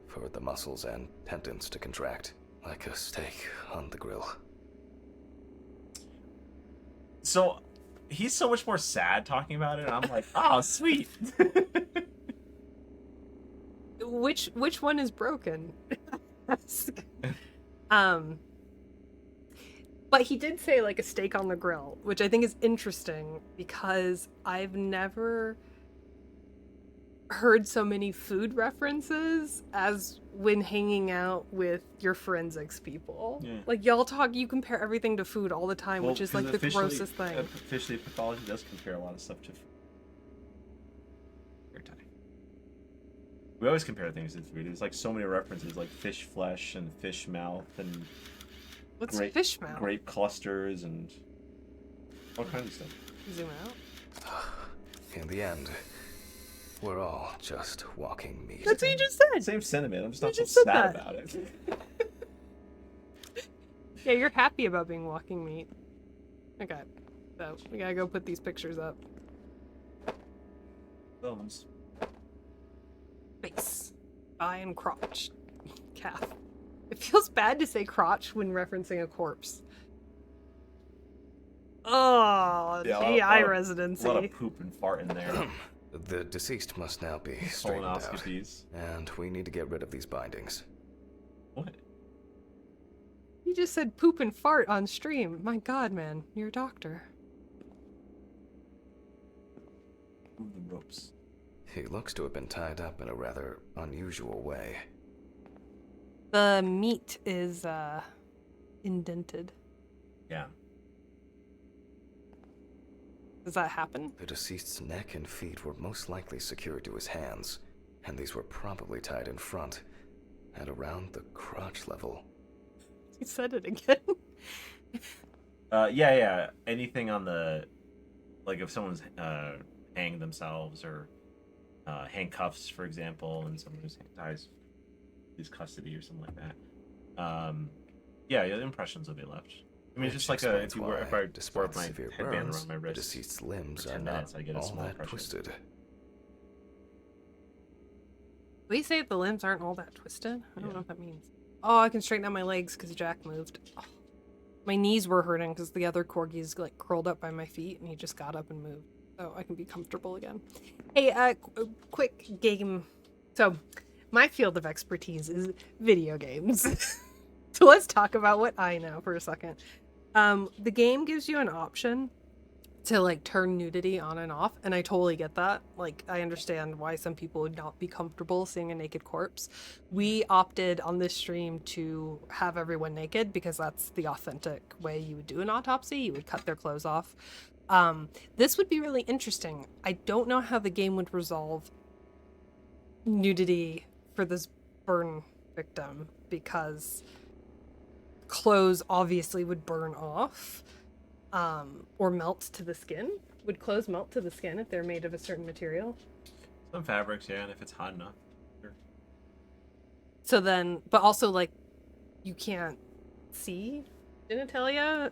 for the muscles and tendons to contract like a steak on the grill. So he's so much more sad talking about it. And I'm like, oh, sweet. Which one is broken? But he did say like a steak on the grill, which I think is interesting because I've never heard so many food references as when hanging out with your forensics people. Yeah. Like y'all talk, you compare everything to food all the time, which is like the grossest thing. Officially, pathology does compare a lot of stuff to food. We always compare things to food. There's like so many references, like fish flesh and fish mouth and What's fish mouth? grape clusters and all kinds of stuff. Zoom out. In the end, we're all just walking meat. That's what you just said. Same sentiment. I'm just not You so just said sad that. about it. Yeah, you're happy about being walking meat. Okay, so we gotta go put these pictures up. Bones. Face, eye, and crotch. Calf. It feels bad to say crotch when referencing a corpse. Oh, Yeah, GI a residency. lot of poop and fart in there. The deceased must now be straightened out, Colonoscopies. and we need to get rid of these bindings. What? You just said poop and fart on stream. My god, man. You're a doctor. Move the ropes. He looks to have been tied up in a rather unusual way. The meat is, indented. Yeah. Does that happen? The deceased's neck and feet were most likely secured to his hands, and these were probably tied in front, at around the crotch level. You said it again. Yeah. Anything on the, like if someone's hanged themselves or handcuffs, for example, and someone who's ties his custody or something like that. Yeah, the impressions will be left. I mean, it's just like if I despite my severe headband burns, around my the wrist deceased's limbs for are 10 not minutes, I get a all small that impression. twisted. We say the limbs aren't all that twisted. I don't know what that means. Oh, I can straighten out my legs because Jack moved. Oh. My knees were hurting because the other corgi's like curled up by my feet, and he just got up and moved, so I can be comfortable again. Hey, quick game. So, my field of expertise is video games. So let's talk about what I know for a second. The game gives you an option to like turn nudity on and off, and I totally get that. Like, I understand why some people would not be comfortable seeing a naked corpse. We opted on this stream to have everyone naked because that's the authentic way you would do an autopsy. You would cut their clothes off. This would be really interesting. I don't know how the game would resolve nudity for this burn victim because clothes obviously would burn off. Or melt to the skin. Would clothes melt to the skin if they're made of a certain material? Some fabrics, yeah, and if it's hot enough. Sure. So then, but also like, you can't see genitalia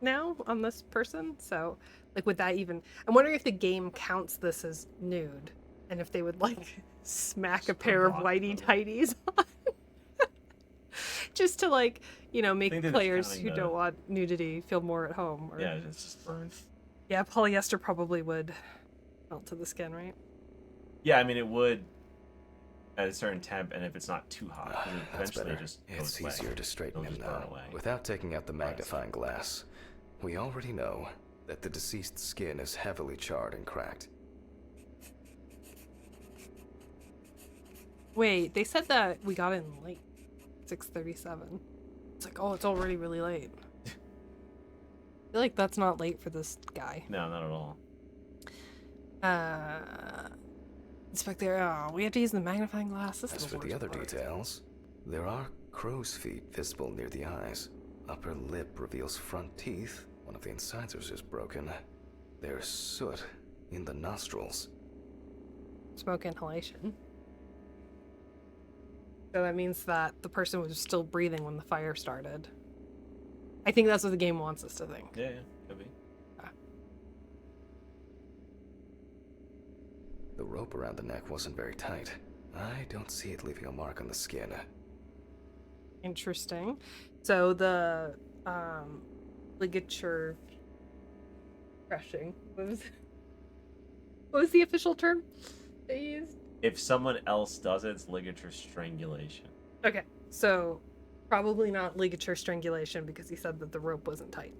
now on this person. So like, would that even? I'm wondering if the game counts this as nude, and if they would like smack a pair of whitey tighties on, just to like, you know, make players who don't want nudity feel more at home. Or... Yeah, it's just burned. Yeah, polyester probably would melt to the skin, right? Yeah, I mean it would at a certain temp, and if it's not too hot, 'cause it That's eventually better. just It's goes away. easier to straighten It'll him just burn now. away. Without taking out the magnifying glass, we already know that the deceased's skin is heavily charred and cracked. Wait, they said that we got in late. 6:37. It's like, oh, it's already really late. I feel like that's not late for this guy. No, not at all. Inspector, oh, we have to use the magnifying glass. This As is for the other details, there are crow's feet visible near the eyes. Upper lip reveals front teeth. One of the incisors is broken. There's soot in the nostrils. Smoke inhalation. So that means that the person was still breathing when the fire started. I think that's what the game wants us to think. Yeah, could be. The rope around the neck wasn't very tight. I don't see it leaving a mark on the skin. Interesting. So the ligature crushing what was the official term they used? If someone else does it, it's ligature strangulation. Okay, so probably not ligature strangulation because he said that the rope wasn't tight.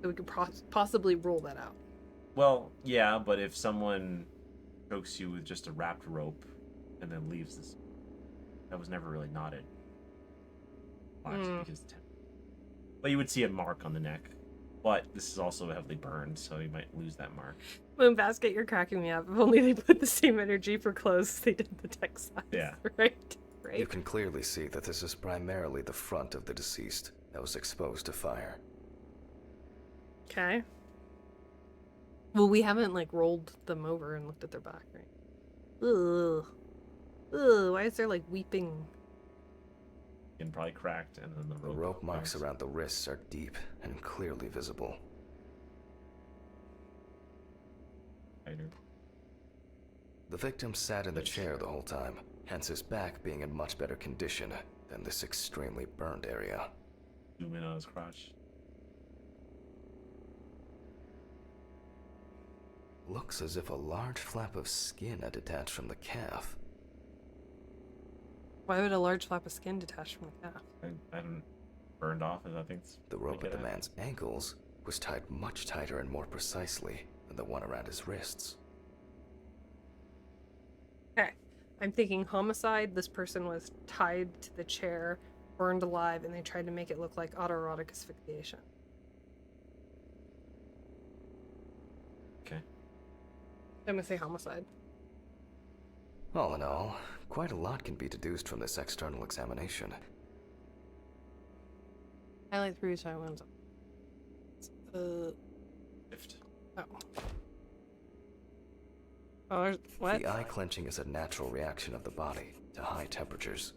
So we could possibly rule that out. Well, yeah, but if someone chokes you with just a wrapped rope and then leaves this, that was never really knotted. Because but you would see a mark on the neck. But this is also heavily burned, so you might lose that mark. Moonbasket, you're cracking me up. If only they put the same energy for clothes as they did the textiles. Yeah. Right? You can clearly see that this is primarily the front of the deceased that was exposed to fire. Okay. Well, we haven't, rolled them over and looked at their back, right? Ugh. Ugh, why is there, weeping? And probably cracked, and then The rope marks around the wrists are deep and clearly visible. Tighter. The victim sat in the chair the whole time, hence his back being in much better condition than this extremely burned area. Zoom in on his crotch. Looks as if a large flap of skin had detached from the calf. Why would a large flap of skin detach from the calf? I don't burned off, as I think. The rope at the man's ankles was tied much tighter and more precisely than the one around his wrists. Okay. I'm thinking homicide. This person was tied to the chair, burned alive, and they tried to make it look like autoerotic asphyxiation. Okay. I'm gonna say homicide. All in all, quite a lot can be deduced from this external examination. Highlight 3 so I wins. Lift. Oh. Oh, what? The eye clenching is a natural reaction of the body to high temperatures.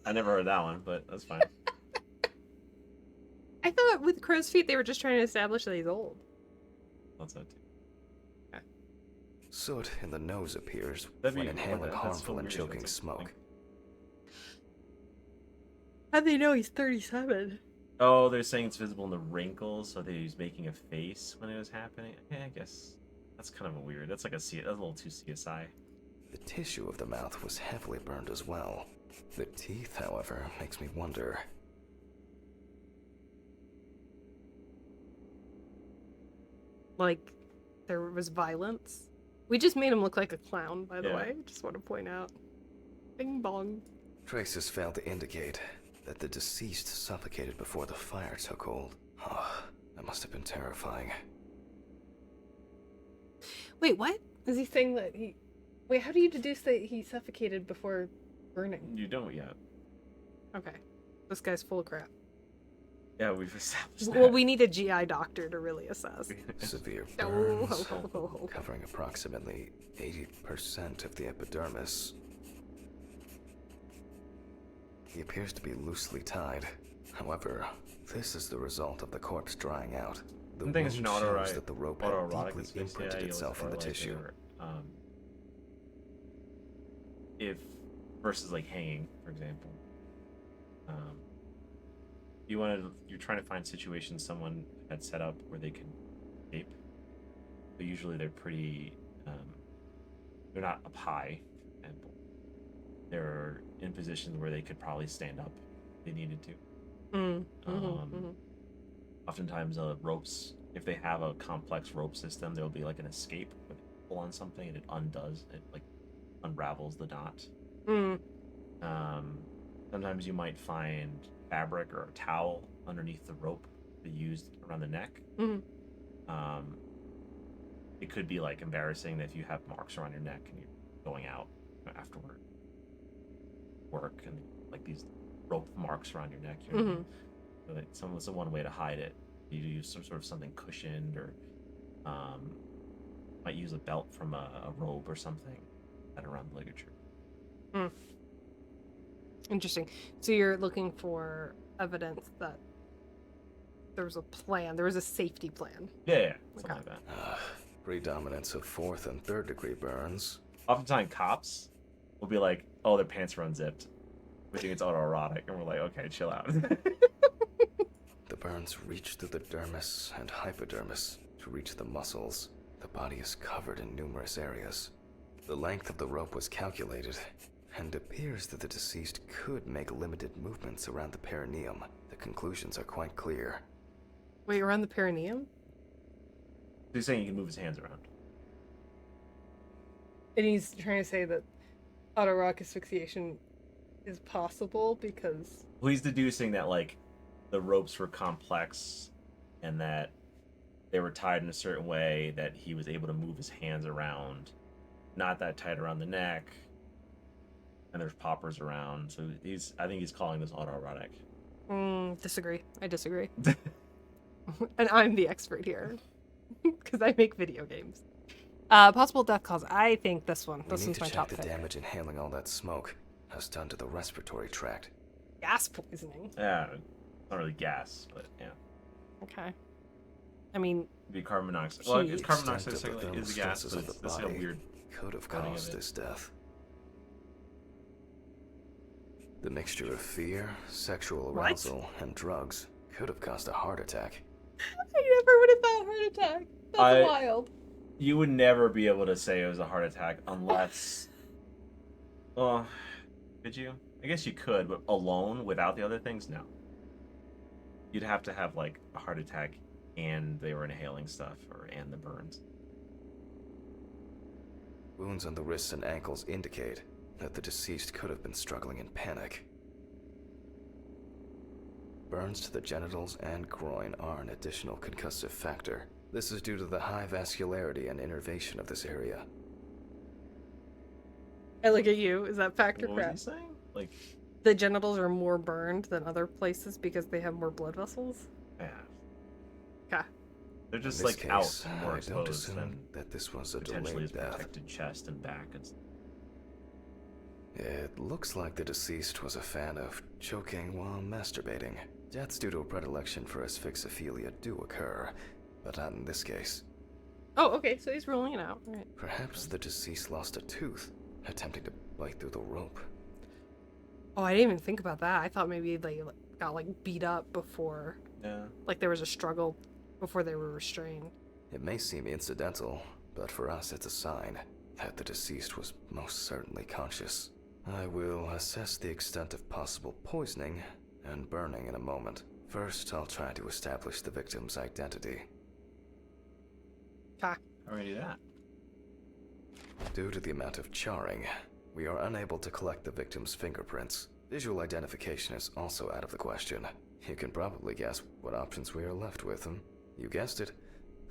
I never heard that one, but that's fine. I thought with crow's feet they were just trying to establish that he's old. That's that too. Soot in the nose appears That'd when be- inhaling that's harmful so and weird, choking that's a smoke. thing. How'd they know he's 37? Oh, they're saying it's visible in the wrinkles, so they was making a face when it was happening. Yeah, I guess that's kind of a weird. That's that's a little too CSI. The tissue of the mouth was heavily burned as well. The teeth, however, makes me wonder. Like, there was violence. We just made him look like a clown, by the Yeah. way. Just want to point out. Bing bong. Traces failed to indicate that the deceased suffocated before the fire took hold. Oh, that must have been terrifying. Wait, what? Is he saying that he... Wait, how do you deduce that he suffocated before burning? You don't yet. Okay. This guy's full of crap. Yeah, we've established that. Well, we need a GI doctor to really assess. Severe Oh, burns, ho, ho, ho. covering approximately 80% of the epidermis. He appears to be loosely tied. However, this is the result of the corpse drying out. The One thing is wound an shows that the rope had autoerotic deeply asphyxia, imprinted you'll itself in or the like tissue. If versus like hanging, for example. You're trying to find situations someone had set up where they can escape. But usually they're pretty. They're not up high, for example. They're in positions where they could probably stand up if they needed to. Oftentimes ropes, if they have a complex rope system, there'll be like an escape where they pull on something and it undoes it, like unravels the knot. Sometimes you might find fabric or a towel underneath the rope they used around the neck. It could be like embarrassing if you have marks around your neck and you're going out afterward work and like these rope marks around your neck. So that's one way to hide it. You use some sort of something cushioned, or might use a belt from a robe or something that around the ligature. Interesting. So you're looking for evidence that there was a plan, there was a safety plan. Yeah, something like that. Predominance of 4th and 3rd degree burns. Oftentimes, cops will be like, "Oh, their pants are unzipped. We think it's autoerotic," and we're like, "Okay, chill out." The burns reach through the dermis and hypodermis to reach the muscles. The body is covered in numerous areas. The length of the rope was calculated, and appears that the deceased could make limited movements around the perineum. The conclusions are quite clear. Wait, around the perineum? He's saying he can move his hands around. And he's trying to say that autoerotic asphyxiation is possible because... Well, he's deducing that, like, the ropes were complex and that they were tied in a certain way that he was able to move his hands around. Not that tight around the neck. And there's poppers around. So I think he's calling this autoerotic. Disagree. I disagree. And I'm the expert here. Because I make video games. Possible death cause. I think this one. This one's my top pick. pick. The damage inhaling all that smoke has done to the respiratory tract. Gas poisoning. Yeah, not really gas, but yeah. Okay. I mean, It'd be carbon monoxide. Well, it's carbon monoxide Extent of the is a gas, thermostresses but of the it's still body weird. could have wording of caused it. this death. The mixture of fear, sexual What? arousal, and drugs could have caused a heart attack. I never would have thought heart attack. That's wild. You would never be able to say it was a heart attack unless... Well, could you? I guess you could, but alone, without the other things, no. You'd have to have, like, a heart attack and they were inhaling stuff, and the burns. Wounds on the wrists and ankles indicate that the deceased could have been struggling in panic. Burns to the genitals and groin are an additional concussive factor. This is due to the high vascularity and innervation of this area. I look at you. Is that fact or What was crap? he saying? Like, The genitals are more burned than other places because they have more blood vessels? yeah. Okay. They're just, In this like, out case, more I don't exposed assume than that this was a potentially his delayed death. protected chest and back. It looks like the deceased was a fan of choking while masturbating. Deaths due to a predilection for asphyxophilia do occur, but not in this case. Oh, okay. So he's ruling it out. Right. Perhaps the deceased lost a tooth, attempting to bite through the rope. Oh, I didn't even think about that. I thought maybe they got beat up before, Yeah. there was a struggle before they were restrained. It may seem incidental, but for us it's a sign that the deceased was most certainly conscious. I will assess the extent of possible poisoning and burning in a moment. First, I'll try to establish the victim's identity. Okay. How are we gonna do that? Due to the amount of charring, we are unable to collect the victim's fingerprints. Visual identification is also out of the question. You can probably guess what options we are left with. You guessed it,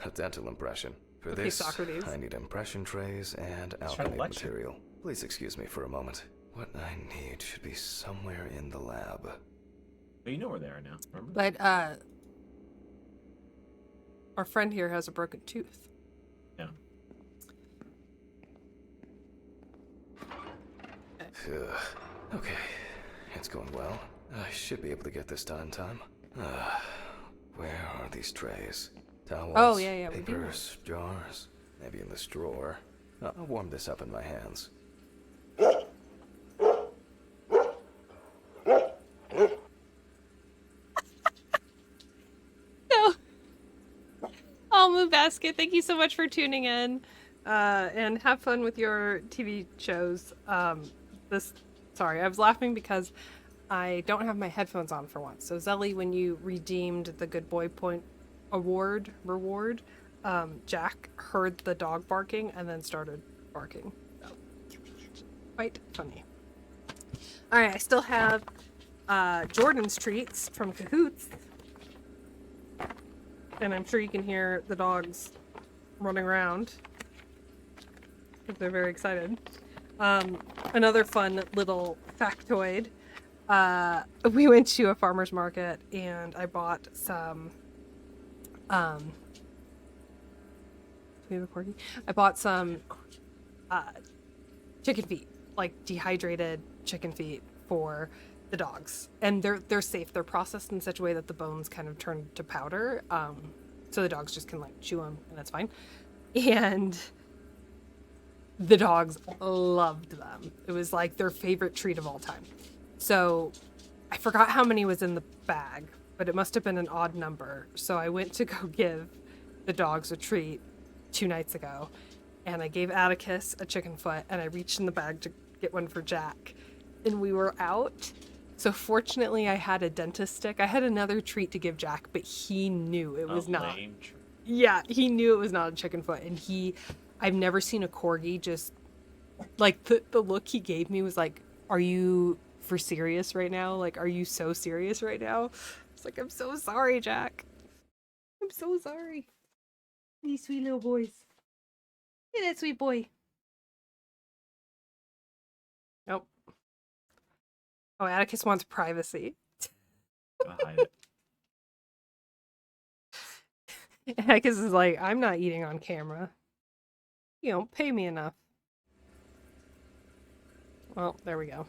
a dental impression. For Okay, this, Socrates. I need impression trays and Let's try to alchemy lecture. material. Please excuse me for a moment. What I need should be somewhere in the lab. But you know where they are now, remember? But, our friend here has a broken tooth. Yeah. Okay, it's going well. I should be able to get this done in time. Where are these trays? Towels, Oh, yeah, we do. papers, jars, maybe in this drawer. I'll warm this up in my hands. No. Oh, Moon Basket, thank you so much for tuning in. And have fun with your TV shows. Sorry, I was laughing because I don't have my headphones on for once. So Zelly, when you redeemed the Good Boy Point reward, Jack heard the dog barking and then started barking. So, quite funny. All right, I still have Jordan's treats from Cahoots. And I'm sure you can hear the dogs running around. I think they're very excited. Another fun little factoid. We went to a farmer's market and I bought some do we have a corgi? I bought some chicken feet, like dehydrated chicken feet for the dogs. And they're safe. They're processed in such a way that the bones kind of turn to powder. So the dogs just can chew them and that's fine. And the dogs loved them. It was like their favorite treat of all time. So I forgot how many was in the bag, but it must have been an odd number. So I went to go give the dogs a treat 2 nights ago, and I gave Atticus a chicken foot, and I reached in the bag to get one for Jack. And we were out. So fortunately, I had a dentist stick. I had another treat to give Jack, but he knew it was not. Lame treat. Yeah, he knew it was not a chicken foot, and I've never seen a corgi just like the look he gave me was like, "Are you for serious right now? Like, are you so serious right now?" It's like, "I'm so sorry, Jack. I'm so sorry." These sweet little boys. Look at that sweet boy. Nope. Oh, Atticus wants privacy. Gotta hide it. Atticus is like, "I'm not eating on camera. You don't pay me enough." Well, there we go.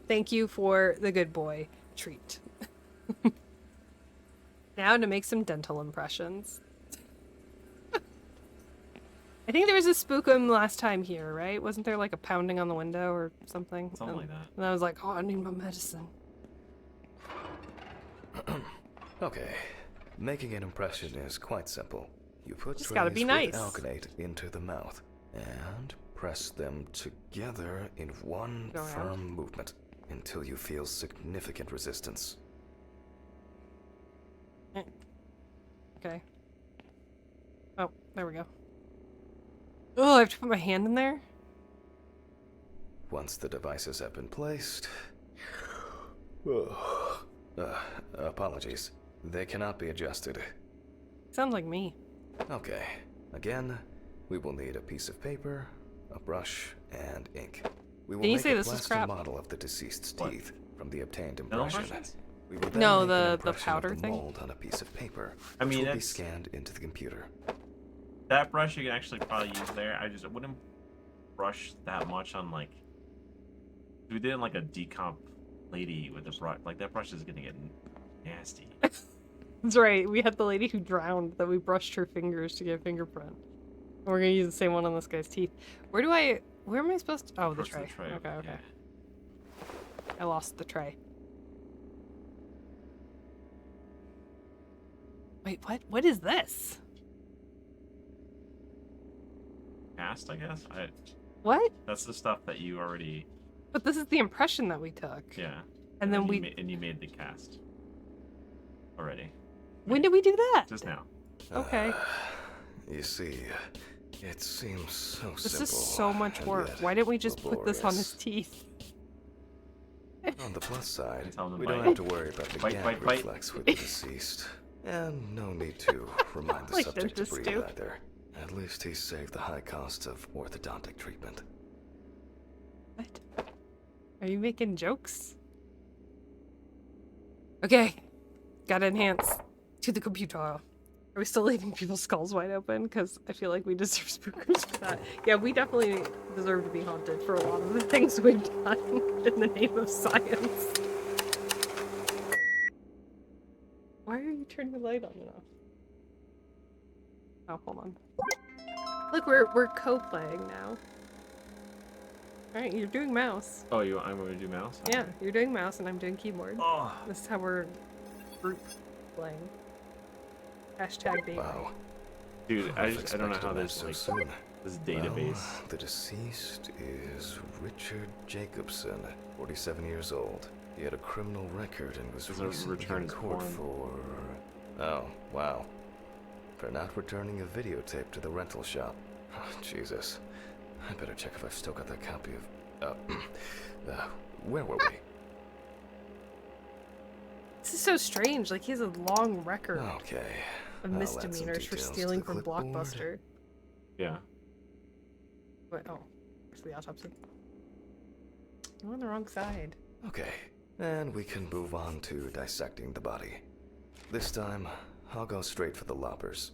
Thank you for the good boy treat. Now to make some dental impressions. I think there was a spookum last time here, right? Wasn't there like a pounding on the window or something? Something like that. And I was like, "Oh, I need my medicine." Okay, making an impression is quite simple. You put Just gotta trays be nice. with alkanate into the mouth and press them together in one Go around. firm movement until you feel significant resistance. Okay. Oh, there we go. Oh, I have to put my hand in there? Once the devices have been placed... apologies. They cannot be adjusted. Sounds like me. Okay, again, we will need a piece of paper, a brush, and ink. We will Didn't you make say a this is plaster crap? model of the deceased's What? teeth from the obtained Dental impression. impressions? We will then No, make the an impression powder of the thing? mold on a piece of paper, I mean, which will be it's- scanned into the computer. That brush you can actually probably use there. I just wouldn't brush that much on like. We did like a decomp lady with a brush. Like that brush is gonna get nasty. That's right. We had the lady who drowned that we brushed her fingers to get a fingerprint. And we're gonna use the same one on this guy's teeth. Where am I supposed to? Oh, the Brush tray. Okay, okay. Yeah. I lost the tray. Wait, what? What is this? Cast, I guess. What? That's the stuff that you already. But this is the impression that we took. Yeah. And then you made the cast. Already. When did we do that? Just now. Okay. You see, it seems so This simple. is so much and work. yet Why didn't we just put this on his laborious. teeth? On the plus side, Tell him to we don't bite. have to worry about the Bite, gag bite, bite. reflex with the deceased. And no need to remind the Like subject to dentists breathe do. either. At least he saved the high cost of orthodontic treatment. What? Are you making jokes? Okay. Gotta enhance to the computer. Are we still leaving people's skulls wide open? Because I feel like we deserve spookers for that. Yeah, we definitely deserve to be haunted for a lot of the things we've done in the name of science. Why are you turning the light on and off? Oh, hold on. Look, we're co-playing now. Alright, you're doing mouse. Oh, I'm going to do mouse? Yeah, you're doing mouse and I'm doing keyboard. Oh. This is how we're group playing. Hashtag baby. Wow. Dude, I Half don't know expected how to this live like so soon. this database. Well, the deceased is Richard Jacobson, 47 years old. He had a criminal record and was Does it recently return in as court porn? for... Oh, wow. For not returning a videotape to the rental shop. Oh, Jesus. I better check if I've still got that copy of... where were we? This is so strange. Like, he has a long record Okay. of I'll add some misdemeanors for details to stealing the from clipboard. Blockbuster. Yeah. Wait, oh. Where's the autopsy? I'm on the wrong side. Okay, and we can move on to dissecting the body. This time, I'll go straight for the loppers.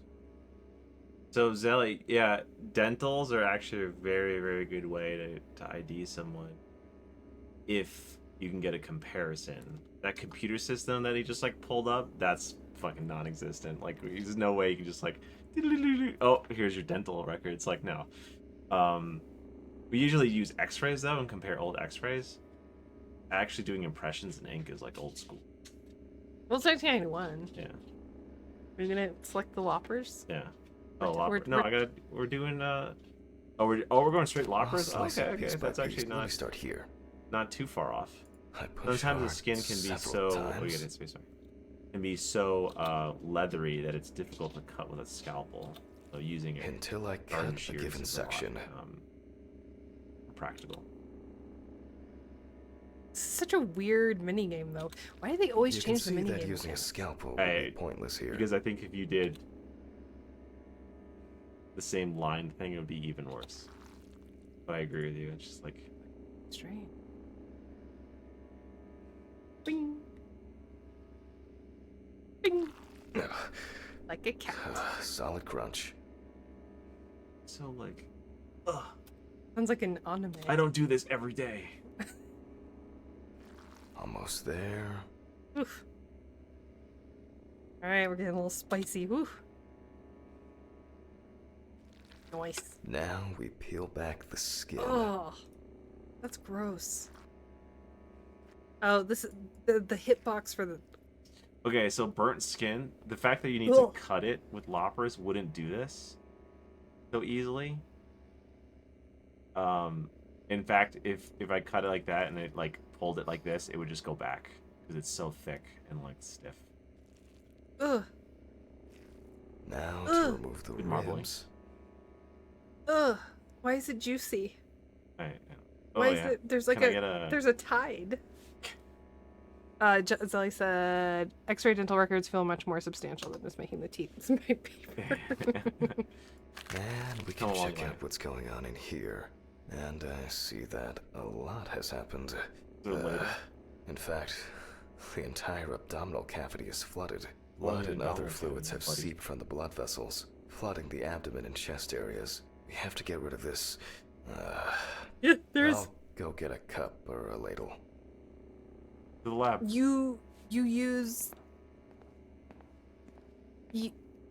So Zelly, yeah, dentals are actually a very, very good way to ID someone if you can get a comparison. That computer system that he just like pulled up, that's fucking non-existent. Like, there's no way you can just like, oh, here's your dental record. It's like, no. We usually use X-rays though and compare old X-rays. Actually, doing impressions in ink is like old school. Well, it's 1991. Yeah. Are you gonna select the loppers? Yeah. Oh, We're- lopper. No, we're doing. We're going straight loppers. Slice Okay, it okay. piece by That's actually piece. Let me not start here. too far off. I push Sometimes the hard skin can be several so. Oh, times. yeah, it's space. Sorry. Can be so leathery that it's difficult to cut with a scalpel. So using it Until I cut garden a shears given is a lot, section. practical. It's such a weird minigame, though. Why do they always You change the can see that minigame? using a scalpel would Hey, be pointless here. Because I think if you did the same line thing, it would be even worse. But I agree with you. It's just like Strange. Bing. Bing. Like a cat. Solid crunch. so like, ugh. Sounds like an anime. I don't do this every day. Almost there. Oof. Alright, we're getting a little spicy. Woo. Nice. Now we peel back the skin. Oh, that's gross. Oh, this is the hitbox for the. Okay, so burnt skin. The fact that you need Ugh. to cut it with loppers wouldn't do this so easily. In fact, if I cut it like that and it like pulled it like this, it would just go back because it's so thick and like stiff. Ugh. Now Ugh. to remove the Good marbling. ribs. Ugh. Why is it juicy? Right. Why is it? There's like Can I get a- there's a tide. Zelly said, X-ray dental records feel much more substantial than just making the teeth. It's my favorite. And we Come can along, check Mike. out what's going on in here. And I see that a lot has happened. Is it later? In fact, the entire abdominal cavity is flooded. Well, Blood the and other abdominal fluids cavity have is flooded. seeped from the blood vessels, flooding the abdomen and chest areas. We have to get rid of this. Yeah, there's I'll go get a cup or a ladle. To the lab. you use.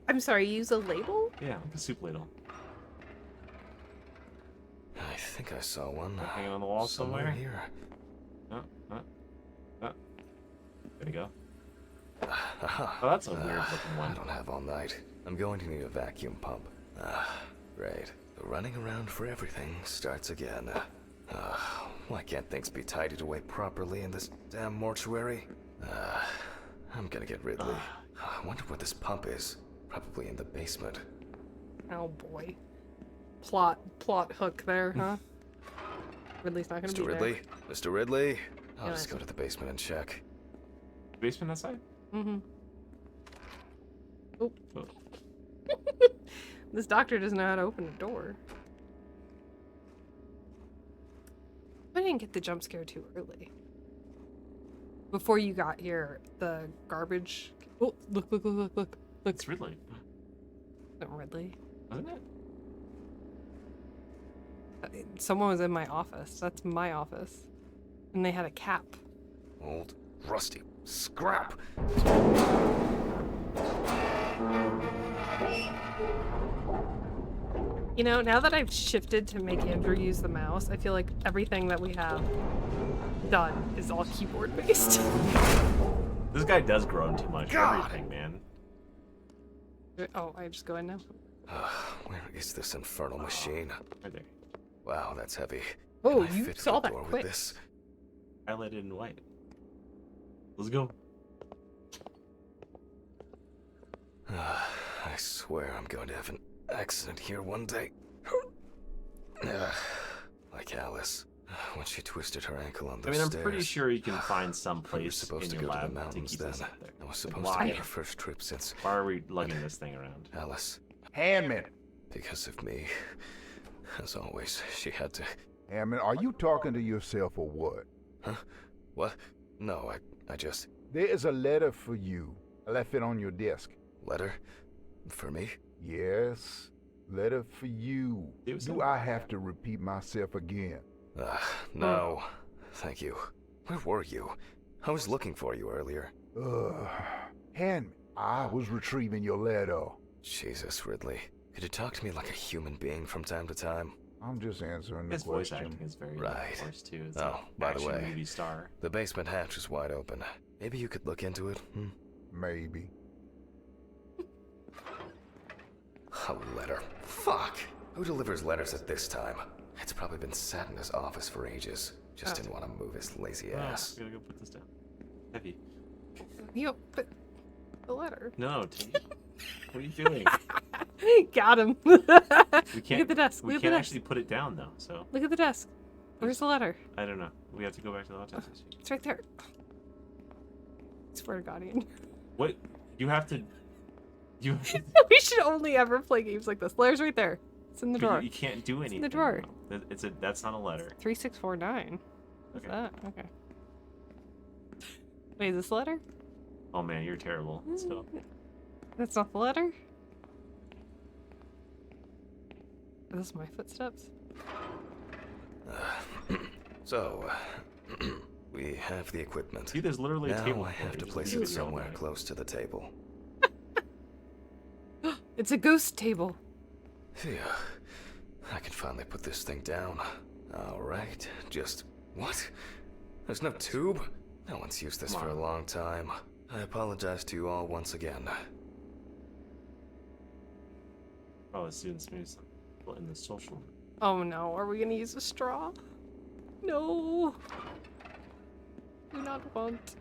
I'm sorry. You use a label? Yeah, like a soup ladle. I think I saw one. Hanging on the wall somewhere? here. Oh, there you go. Aha. Oh, that's a weird looking I one. don't have all night. I'm going to need a vacuum pump. Right. The running around for everything starts again. Why can't things be tidied away properly in this damn mortuary? I'm gonna get Ridley. I wonder what this pump is. Probably in the basement. Oh boy. Plot hook there, huh? Ridley's not gonna Mr. be Ridley? Mr. Ridley? I'll Yeah, just go to the basement and check. Basement outside? there. Mm-hmm. Oh. Oh. This doctor doesn't know how to open a door. I didn't get the jump scare too early. Before you got here, the garbage. Oh, look. It's Ridley, Ridley. wasn't it? Someone was in my office. That's my office. And they had a cap. Old, rusty scrap. You know, now that I've shifted to make Andrew use the mouse, I feel like everything that we have done is all keyboard based. This guy does groan too much. God. Everything, man. Oh, I just go in now? Where is this infernal machine? Right there. Wow, that's heavy. Oh, Can I you fit saw through the that door quick. with this? Highlighted in white. Let's go. I swear I'm going to have an accident here one day. Like Alice, when she twisted her ankle on I those mean, I'm stairs. pretty sure you can find some We were place supposed in to your go to lab the to mountains keep then. this up there. I was supposed Why? to be our first trip since Why are we lugging this thing around? Alice. Hammond. Because of me. As always, she had to... Hammond, are you talking to yourself or what? Huh? What? No, I just... There is a letter for you. I left it on your desk. Letter? For me? Yes, letter for you. It was Do him. I have to repeat myself again? No. Thank you. Where were you? I was looking for you earlier. Hammond, I was retrieving your letter. Jesus, Ridley. Could you talk to me like a human being from time to time? I'm just answering the His voice question. acting is very Right. forced too. It's Oh, like by the action way, movie star. the basement hatch is wide open. Maybe you could look into it? Maybe. A letter. Fuck! Who delivers letters at this time? It's probably been sat in his office for ages. Just didn't want to move his lazy ass. I gotta go put this down. Heavy. You put the letter. No, T. What are you doing? Got him. We Look can't. at the desk. We Look at can't the actually put it down though. So Look at the desk. Where's the letter? I don't know. We have to go back to the autopsy suite. It's right there. I swear to God, Ian. What? You have to. You. We should only ever play games like this. Letter's right there. It's in the But drawer. you can't do anything. in the drawer. though. That's not a letter. 3649. What's Okay. that? Okay. Wait, is this a letter? Oh man, you're terrible. Let's go. That's not the letter? Are those my footsteps? So, we have the equipment. See, there's literally a Now table. I have to Just place leave it around somewhere there. close to the table. It's a ghost table. Phew. I can finally put this thing down. Alright, just... What? There's no tube? No one's used this Come for a on. long time. I apologize to you all once again. Oh, the students maybe some people in the social room. Oh no, are we gonna use a straw? No. Do not want.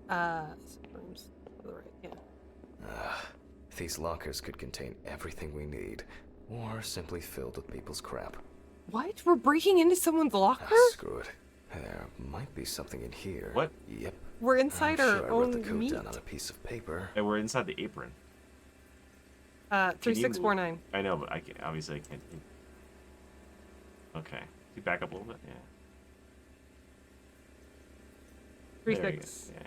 Rooms to the right, yeah. These lockers could contain everything we need, or simply filled with people's crap. What? We're breaking into someone's locker? Screw it. There might be something in here. What? Yep. We're inside I'm our sure I wrote own the code meat. down on a piece of paper. Hey, we're inside the apron. 3649. I know, but I can't. Obviously, I can't. Okay. You back up a little bit. Yeah. There you go. 3649. Yeah.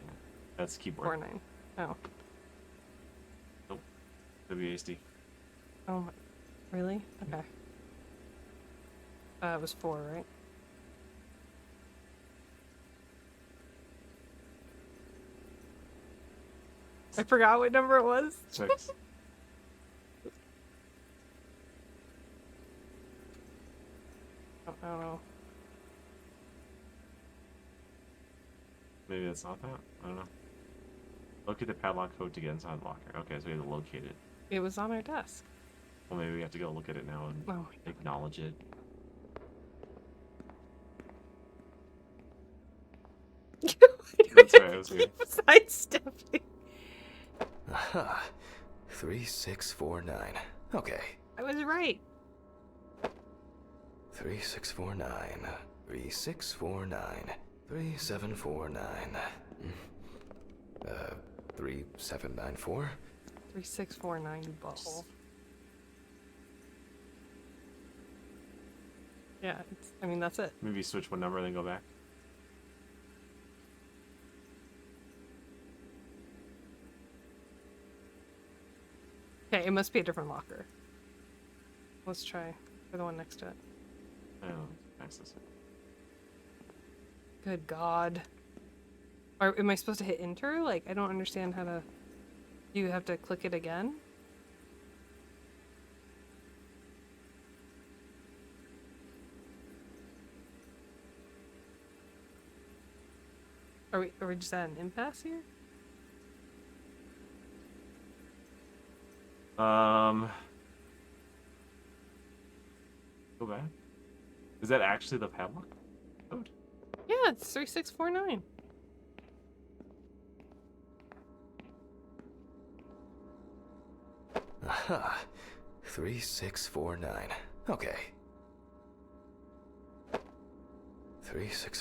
That's keyboard. Oh. WASD. Oh, really? Okay. It was 4, right? I forgot what number it was. 6. I don't know. Maybe that's not that. I don't know. Look at the padlock code to get inside the locker. Okay, so we have to locate it. It was on our desk. Well, maybe we have to go look at it now and Oh, acknowledge it. That's right, it was weird. Sidestepping. Aha. 3649. Okay. I was right. 3649. 3649. 3749. 3794. 3649, you butthole. Yeah, I mean, that's it. Maybe switch one number and then go back. Okay, it must be a different locker. Let's try for the one next to it. I don't know. Access it. Good God. Or am I supposed to hit enter? Like, I don't understand how to... Do you have to click it again? Are we just at an impasse here? Go back. Is that actually the padlock code? Yeah, it's 3649. Aha. 3649. Okay.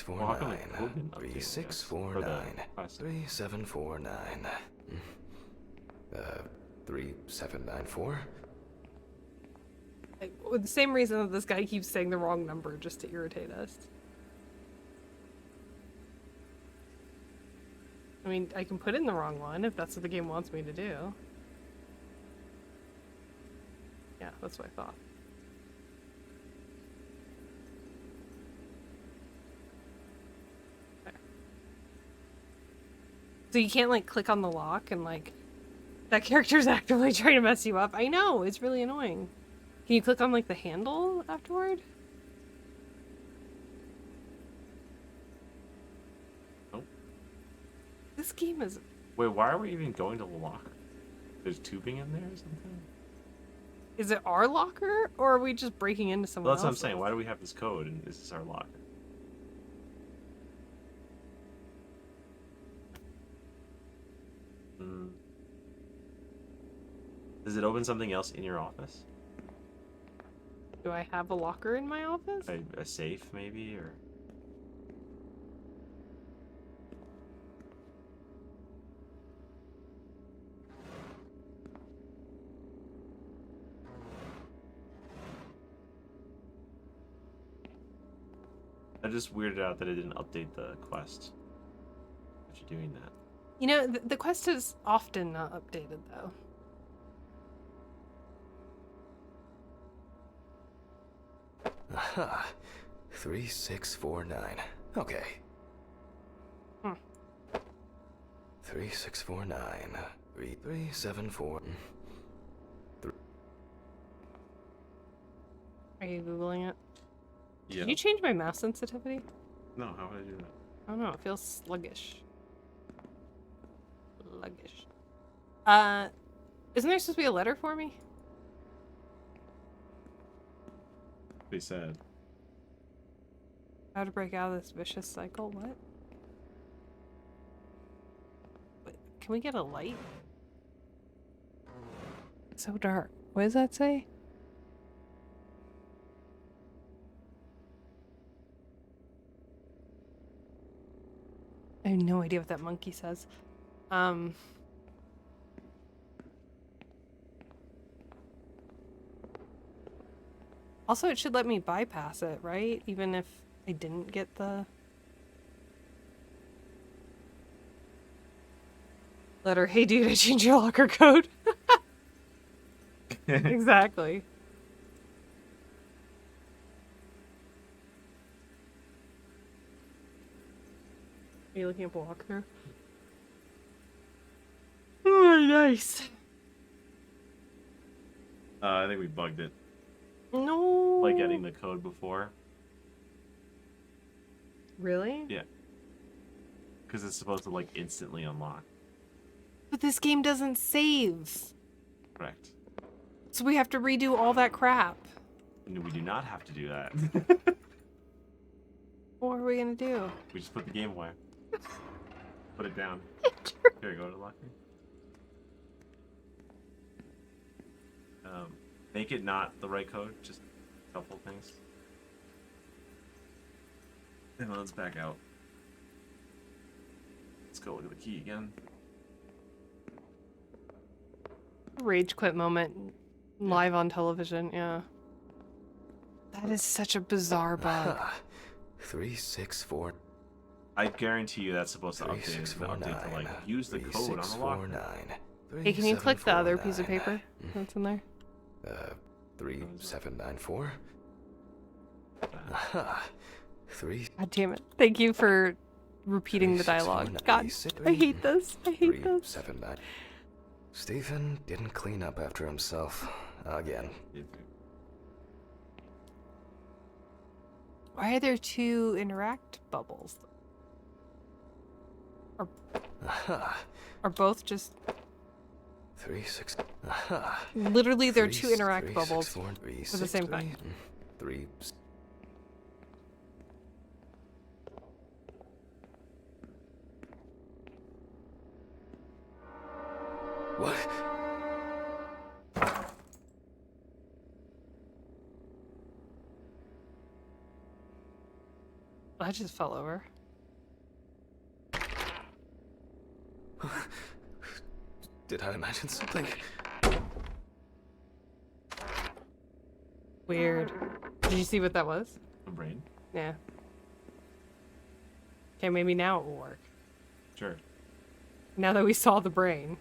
Well, how come the 3649. code didn't update, I guess? For the 3649. classic. 3749. 3794. The same reason that this guy keeps saying the wrong number just to irritate us. I mean, I can put in the wrong one if that's what the game wants me to do. Yeah, that's what I thought. There. So you can't like click on the lock and like that character's actively trying to mess you up. I know, it's really annoying. Can you click on like the handle afterward? Nope. This game is... Wait, why are we even going to the locker? There's tubing in there or something? Is it our locker, or are we just breaking into someone Well, that's what I'm else's? saying. Why do we have this code and this is our locker? Hmm. Does it open something else in your office? Do I have a locker in my office? A safe, maybe, or... I'm just weirded out that it didn't update the quest after doing that. You know, the quest is often not updated, though. Aha. 3649. Okay. 3649. 3374. Are you Googling it? Yeah. Did you change my mouse sensitivity? No, how would I do that? I don't know, it feels sluggish. Sluggish. Isn't there supposed to be a letter for me? They said. How to break out of this vicious cycle? What? Wait, can we get a light? It's so dark. What does that say? I have no idea what that monkey says. Also, it should let me bypass it, right? Even if I didn't get the letter. Hey, dude, I changed your locker code. Exactly. Are you looking up a walkthrough? Oh, nice. I think we bugged it No. by getting the code before. Really? Yeah. Because it's supposed to, like, instantly unlock. But this game doesn't save. Correct. So we have to redo all that crap. And we do not have to do that. What are we gonna do? We just put the game away. Put it down. Here, go to locker. Make it not the right code, just a couple things. And let's back out. Let's go look at the key again. Rage quit moment live on television, yeah. That is such a bizarre bug. 364. I guarantee you that's supposed to update to like use the code on the locker. Hey, can you click the other piece of paper that's in there? 3794. Aha. 3. God damn it. Thank you for repeating the dialogue. God, I hate this. I hate this. 379. Stephen didn't clean up after himself again. Why are there two interact bubbles? Aha. Are both just... 36. Aha. Literally, there are two interact bubbles 4, for the same thing. 3. What? I just fell over. Did I imagine something? Weird. Did you see what that was? A brain? Yeah. Okay, maybe now it will work. Sure. Now that we saw the brain.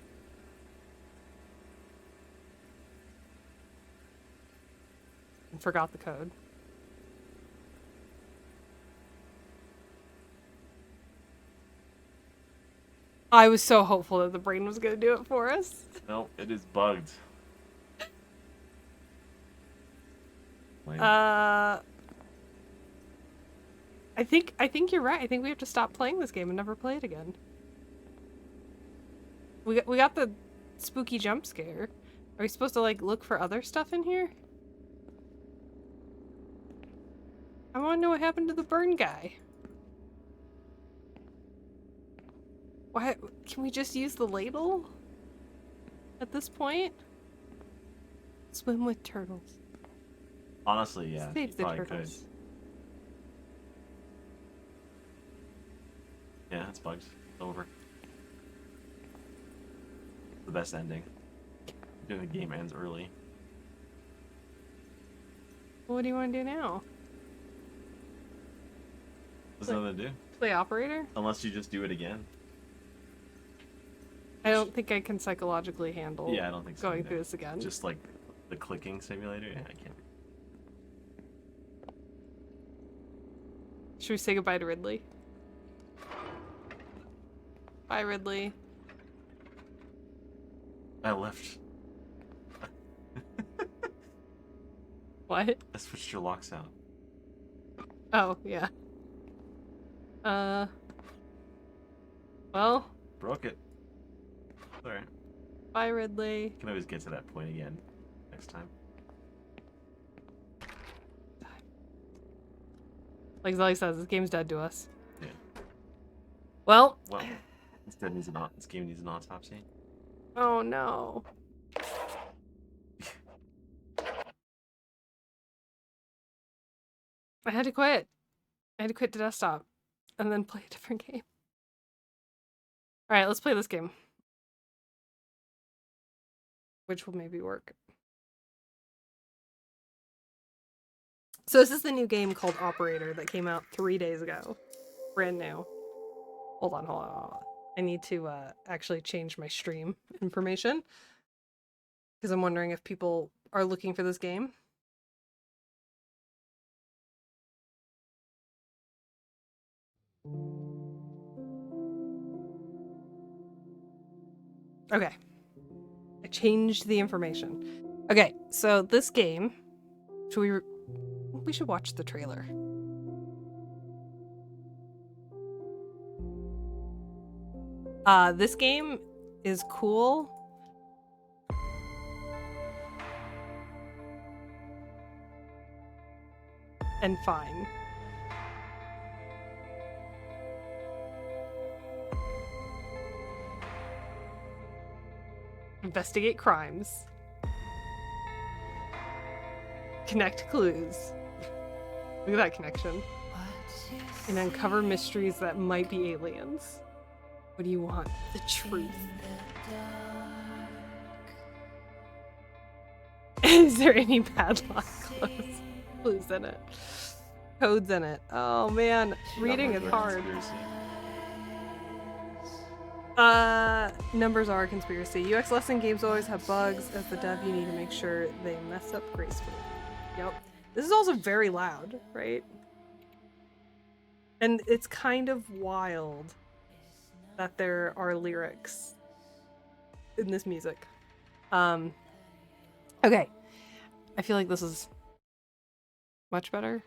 And forgot the code. I was so hopeful that the brain was gonna do it for us. No, it is bugged. Lame. I think you're right. I think we have to stop playing this game and never play it again. We got the spooky jump scare. Are we supposed to like look for other stuff in here? I want to know what happened to the burn guy. Why can we just use the ladle at this point? Swim with turtles. Honestly, yeah, Save you the probably turtles. could. Yeah, it's bugged. It's over. The best ending. The game ends early. What do you want to do now? There's nothing to do. Play operator? Unless you just do it again. I don't think I can psychologically handle Yeah, I don't think so. going either. through this again. Just like the clicking simulator? Yeah, I can't. Should we say goodbye to Ridley? Bye, Ridley. I left. What? I switched your locks out. Oh, yeah. Well, Broke it. Alright. bye, Ridley. Can always get to that point again next time. Like Zelly says, this game's dead to us. Yeah. Well, Well, this game needs an autopsy. oh no. I had to quit. I had to quit the desktop and then play a different game. Alright, let's play this game. Which will maybe work. So this is the new game called Operator that came out 3 days ago. Brand new. Hold on, hold on, hold on. I need to actually change my stream information. Because I'm wondering if people are looking for this game. Okay. I changed the information. Okay, so this game, we should watch the trailer. This game is cool. And fine. Investigate crimes. Connect clues. Look at that connection. And uncover mysteries that might be aliens. What do you want? The truth. Is there any padlock clues in it? Codes in it. Oh man, reading is hard. Numbers are a conspiracy. UX lesson games always have bugs. As the dev, you need to make sure they mess up gracefully. Yep. This is also very loud, right? And it's kind of wild that there are lyrics in this music. Okay. I feel like this is much better.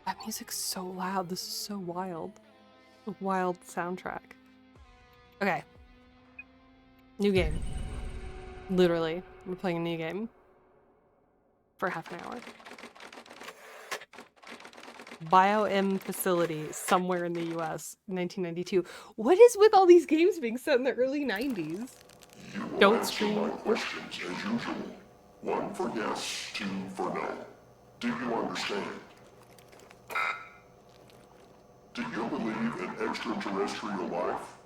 That music's so loud. This is so wild. A wild soundtrack. Okay. New game. Literally. We're playing a new game. For half an hour. BioM facility somewhere in the US, 1992. What is with all these games being set in the early 90s? Don't scream. My questions as usual. 1 for yes, 2 for no. Do you understand? Do you believe in extraterrestrial life?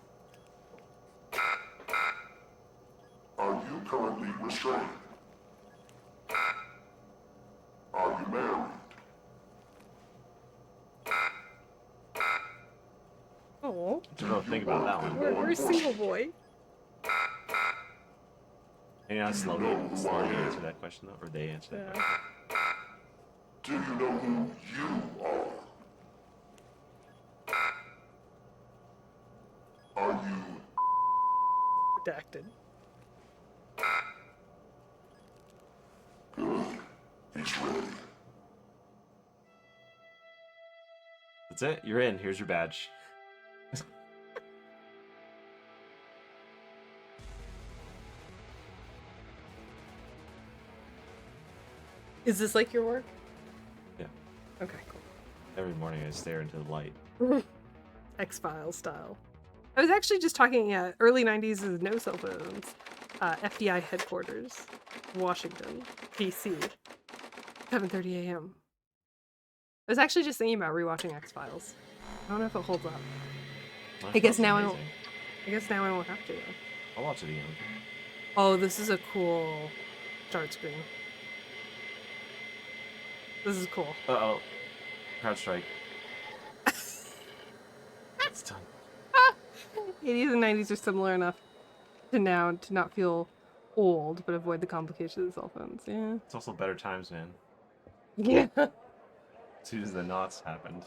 Are you currently restrained? Are you married? Oh, So think about that one. we're a single boy. Maybe I'll slowly answer that question though, or they answer that question. Do you know who you are? Are you Redacted. good? He's ready. That's it. You're in. Here's your badge. Is this like your work? Yeah. Okay, cool. Every morning I stare into the light. X-Files style. I was actually just talking, early 90s is no cell phones. FBI headquarters, Washington, D.C., 7:30 a.m. I was actually just thinking about rewatching X-Files. I don't know if it holds up. That I guess show's now amazing. I guess now I won't have to. I'll watch it again. Oh, this is a cool start screen. This is cool. Uh-oh. Crowd strike. It's done. 80s and 90s are similar enough to now to not feel old, but avoid the complications of cell phones. Yeah. It's also better times, man. Yeah. As soon as the knots happened.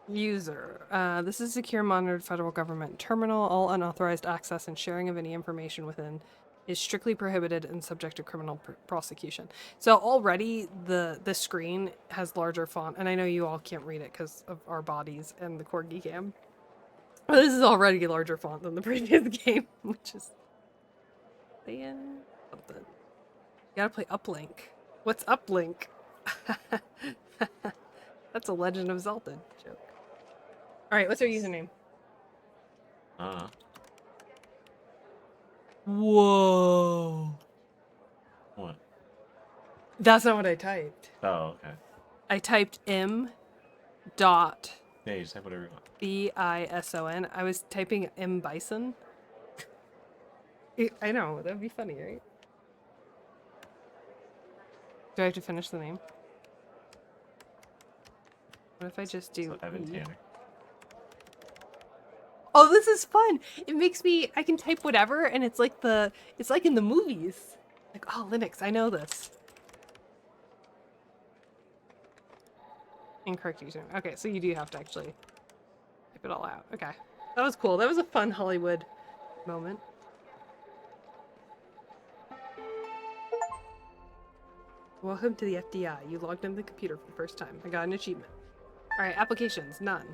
User. This is a secure monitored federal government terminal. All unauthorized access and sharing of any information within is strictly prohibited and subject to criminal prosecution. So already the screen has larger font, and I know you all can't read it because of our bodies and the corgi cam. But this is already a larger font than the previous game, which is saying something. You gotta play Uplink. What's Uplink? That's a Legend of Zelda joke. All right, what's our username? Whoa. What? That's not what I typed. Oh, okay. I typed M dot Yeah, you just type whatever you want. BISON. I was typing M Bison. I know, that'd be funny, right? Do I have to finish the name? What if I just do So Evan E? Tanner. Oh, this is fun. It makes me I can type whatever and it's like in the movies. Like, oh, Linux, I know this. Incorrect username. Okay, so you do have to actually type it all out. Okay. That was cool. That was a fun Hollywood moment. Welcome to the FDI. You logged into the computer for the first time. I got an achievement. Alright, applications. None.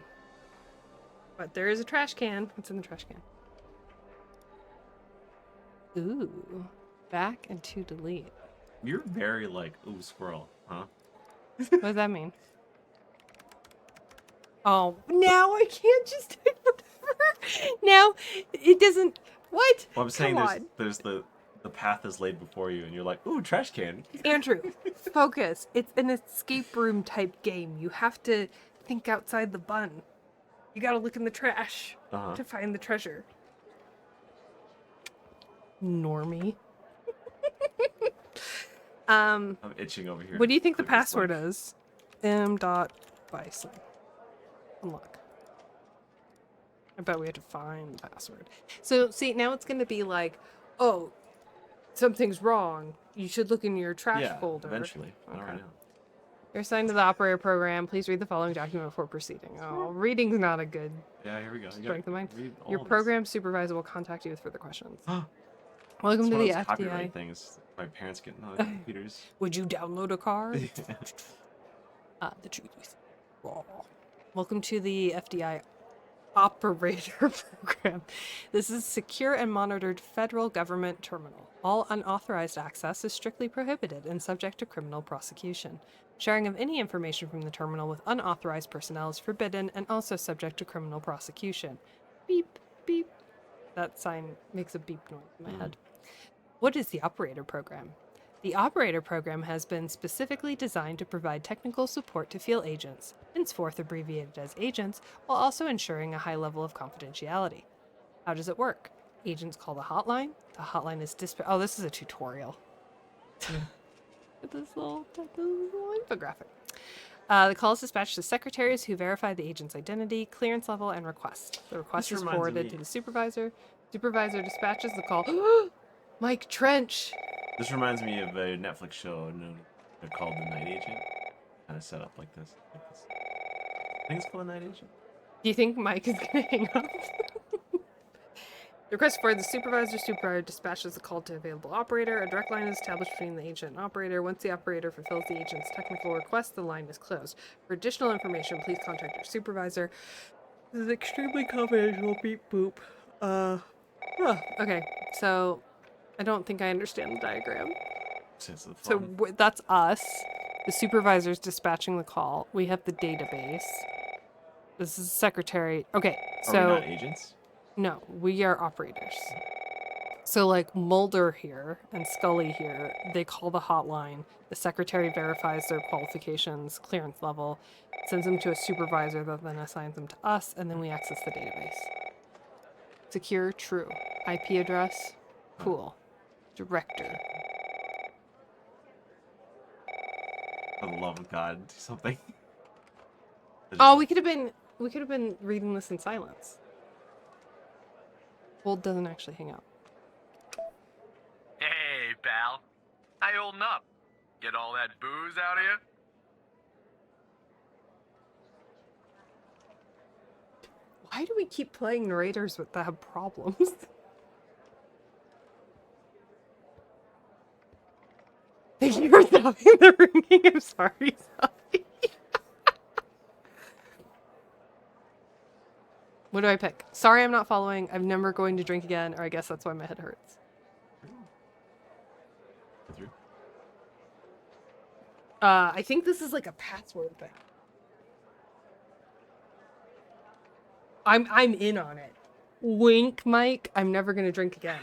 But there is a trash can. What's in the trash can? Ooh. Back and to delete. You're very like, ooh, squirrel, huh? What does that mean? Oh, now I can't just type whatever. Now it doesn't. What? Well, I'm saying Come on. there's the path is laid before you, and you're like, ooh, trash can. Andrew, focus. It's an escape room type game. You have to think outside the bun. You gotta look in the trash to find the treasure. Normie. I'm itching over here. What do you think the Click this password button. is? M.Bison. Unlock. I bet we have to find the password. So, see, now it's going to be like, oh, something's wrong. You should look in your trash Yeah, folder. eventually. Not Okay. right now. You're assigned to the operator program. Please read the following document before proceeding. Oh, reading's not a good Yeah, here we go. You strength of mind. read all Your of this. program supervisor will contact you with further questions. Welcome It's to one the of those copyright FDI. things. My parents getting on computers. Would you download a card? The truth is raw. Welcome to the FDI Operator Program. This is a secure and monitored federal government terminal. All unauthorized access is strictly prohibited and subject to criminal prosecution. Sharing of any information from the terminal with unauthorized personnel is forbidden and also subject to criminal prosecution. Beep, beep. That sign makes a beep noise in my head. What is the Operator Program? The Operator Program has been specifically designed to provide technical support to field agents, henceforth abbreviated as agents, while also ensuring a high level of confidentiality. How does it work? Agents call the hotline. The hotline is oh, this is a tutorial. With this little infographic. The call is dispatched to secretaries who verify the agent's identity, clearance level, and request. The request This is reminds forwarded me- to the supervisor. Supervisor dispatches the call. Mike Trench. This reminds me of a Netflix show they're called The Night Agent. Kind of set up like this. I think it's called The Night Agent. Do you think Mike is gonna hang up? Request for the supervisor dispatches the call to available operator. A direct line is established between the agent and operator. Once the operator fulfills the agent's technical request, the line is closed. For additional information, please contact your supervisor. This is extremely confidential. Beep boop. Okay, so I don't think I understand the diagram. Sense of So fun. that's us. The supervisor's dispatching the call. We have the database. This is the secretary. Okay, Are so we not agents? no, we are operators. So like Mulder here and Scully here, they call the hotline. The secretary verifies their qualifications, clearance level, sends them to a supervisor that then assigns them to us, and then we access the database. Secure, true. IP address, cool. Director. For the love of God, do something. Oh, we could have been reading this in silence. Hold doesn't actually hang up. Hey, pal. How you holding up? Get all that booze out of you? Why do we keep playing narrators that have problems? Thank you for stopping the ringing. I'm sorry, Sally. What do I pick? Sorry, I'm not following. I'm never going to drink again, or I guess that's why my head hurts. I think this is like a password thing. I'm in on it. Wink, Mike. I'm never gonna drink again.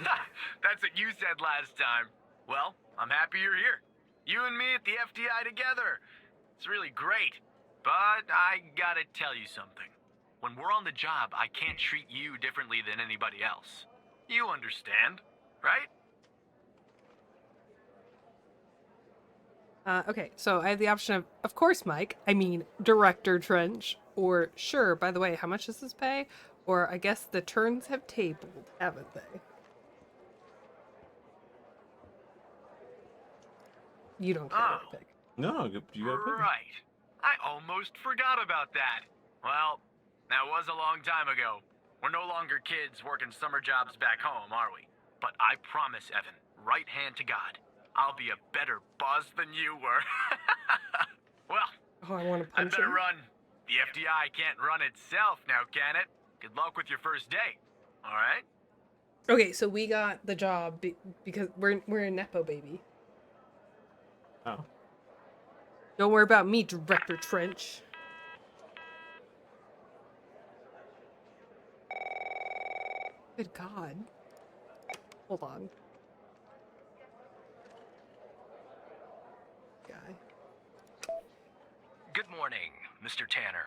That's what you said last time. Well, I'm happy you're here. You and me at the FDI together. It's really great. But I gotta tell you something. When we're on the job, I can't treat you differently than anybody else. You understand, right? Okay, so I have the option of course, Mike. I mean, Director Trench. Or, sure, by the way, how much does this pay? Or, I guess the turns have tabled, haven't they? You don't care what I pick. No, you gotta pick. Right. I almost forgot about that. Well, that was a long time ago. We're no longer kids working summer jobs back home, are we? But I promise, Evan, right hand to God, I'll be a better boss than you were. Well, Oh, I want to I punch better him. run. The FDI can't run itself now, can it? Good luck with your first day. All right? Okay, so we got the job because we're a Nepo baby. Oh. Don't worry about me, Director Trench. Good God. Hold on. Guy. Good morning, Mr. Tanner.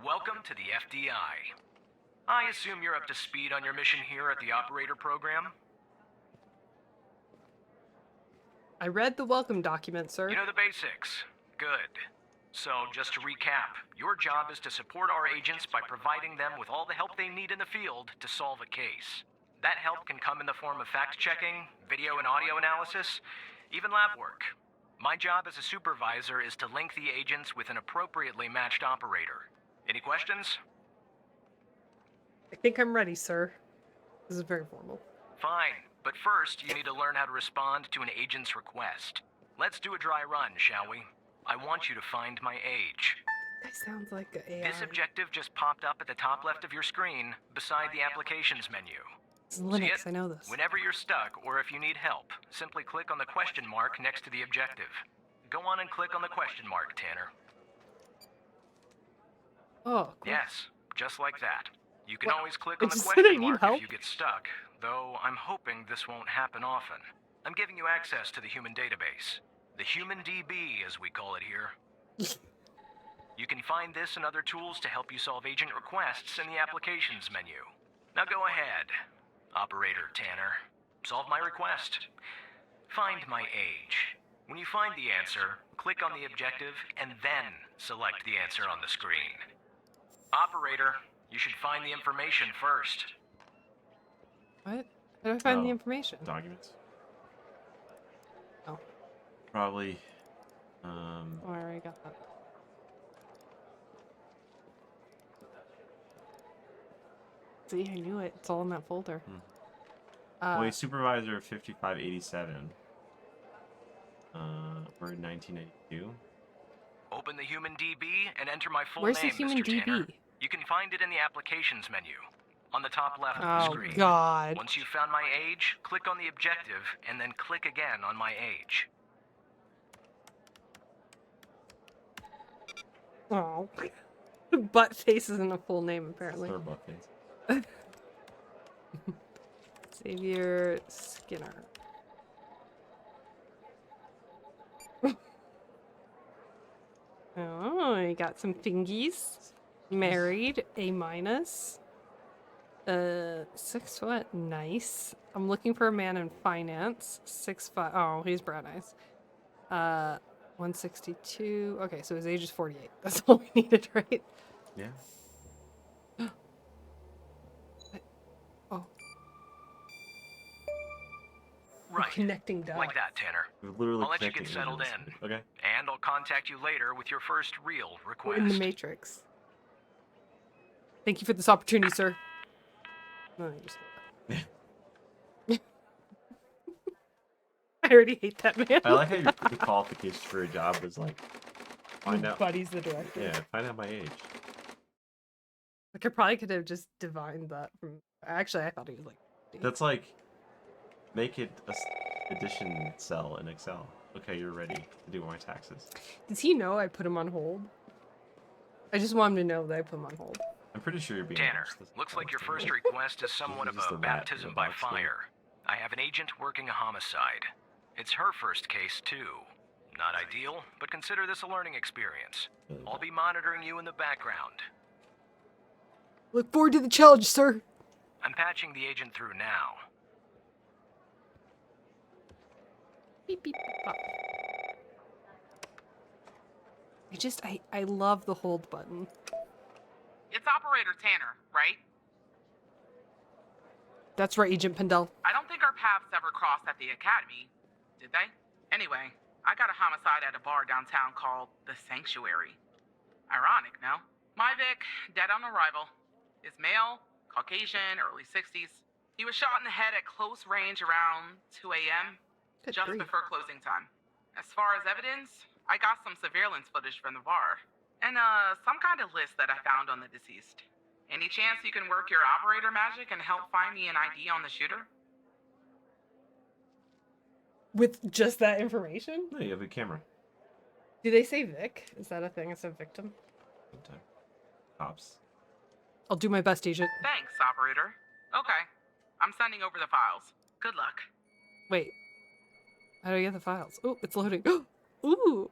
Welcome to the FDI. I assume you're up to speed on your mission here at the operator program? I read the welcome document, sir. You know the basics. Good. So, just to recap, your job is to support our agents by providing them with all the help they need in the field to solve a case. That help can come in the form of fact-checking, video and audio analysis, even lab work. My job as a supervisor is to link the agents with an appropriately matched operator. Any questions? I think I'm ready, sir. This is very formal. Fine, but first you need to learn how to respond to an agent's request. Let's do a dry run, shall we? I want you to find my age. That sounds like an AI. This objective just popped up at the top left of your screen, beside the applications menu. This is See Linux, it? I know this. Whenever you're stuck, or if you need help, simply click on the question mark next to the objective. Go on and click on the question mark, Tanner. Oh, cool. Yes, just like that. You can What? always click I on the just said I question need mark help. if you get stuck, though I'm hoping this won't happen often. I'm giving you access to the human database. The human DB, as we call it here. You can find this and other tools to help you solve agent requests in the applications menu. Now go ahead, Operator Tanner. Solve my request. Find my age. When you find the answer, click on the objective and then select the answer on the screen. Operator, you should find the information first. What? How do I find the Oh. information? Documents. Oh. Probably. Oh, I already got that. See, I knew it. It's all in that folder. Boy supervisor 5587. We're in 1992. Open the human DB and enter my full Where's the name, human Mr. Tanner. DB? You can find it in the applications menu, on the top left of the Oh, screen. God. Once you've found my age, click on the objective, and then click again on my age. Oh. Butt face isn't a full name, apparently. Third butt face. Xavier Skinner. Oh, you got some thingies. Married, A minus. 6 foot, nice. I'm looking for a man in finance. 6'5". Oh, he's brown eyes. 162. Okay, so his age is 48. That's all we needed, right? Yeah. Oh, Right. connecting dots. Like that, Tanner. We're literally I'll let you get connecting settled images. in. Okay. And I'll contact you later with your first real We're request. in the Matrix. Thank you for this opportunity, sir. No, I just hate that. I already hate that man. I like how your the qualifications for a job was like find out. Buddy's the director. Yeah, find out my age. Like I probably could have just divined that from. Actually, I thought he was like. That's like make it a addition cell in Excel. Okay, you're ready to do my taxes. Does he know I put him on hold? I just want him to know that I put him on hold. I'm pretty sure you're being Tanner, honest. That's looks all like your I'm saying. first request is somewhat of Just a a rat in baptism a by box there. fire. I have an agent working a homicide. It's her first case, too. Not ideal, but consider this a learning experience. I'll be monitoring you in the background. Look forward to the challenge, sir. I'm patching the agent through now. Beep, beep, pop. I love the hold button. It's Operator Tanner, right? That's right, Agent Pendel. I don't think our paths ever crossed at the academy, did they? Anyway, I got a homicide at a bar downtown called The Sanctuary. Ironic, no? My Vic, dead on arrival. Is male, Caucasian, early 60s. He was shot in the head at close range around 2 a.m., Good just grief. before closing time. As far as evidence, I got some surveillance footage from the bar. And, some kind of list that I found on the deceased. Any chance you can work your operator magic and help find me an ID on the shooter? With just that information? No, you have a camera. Do they say Vic? Is that a thing? It's a victim? Sometime. Cops. I'll do my best, Agent. Thanks, operator. Okay. I'm sending over the files. Good luck. Wait. How do I get the files? Oh, it's loading. Ooh! Oh,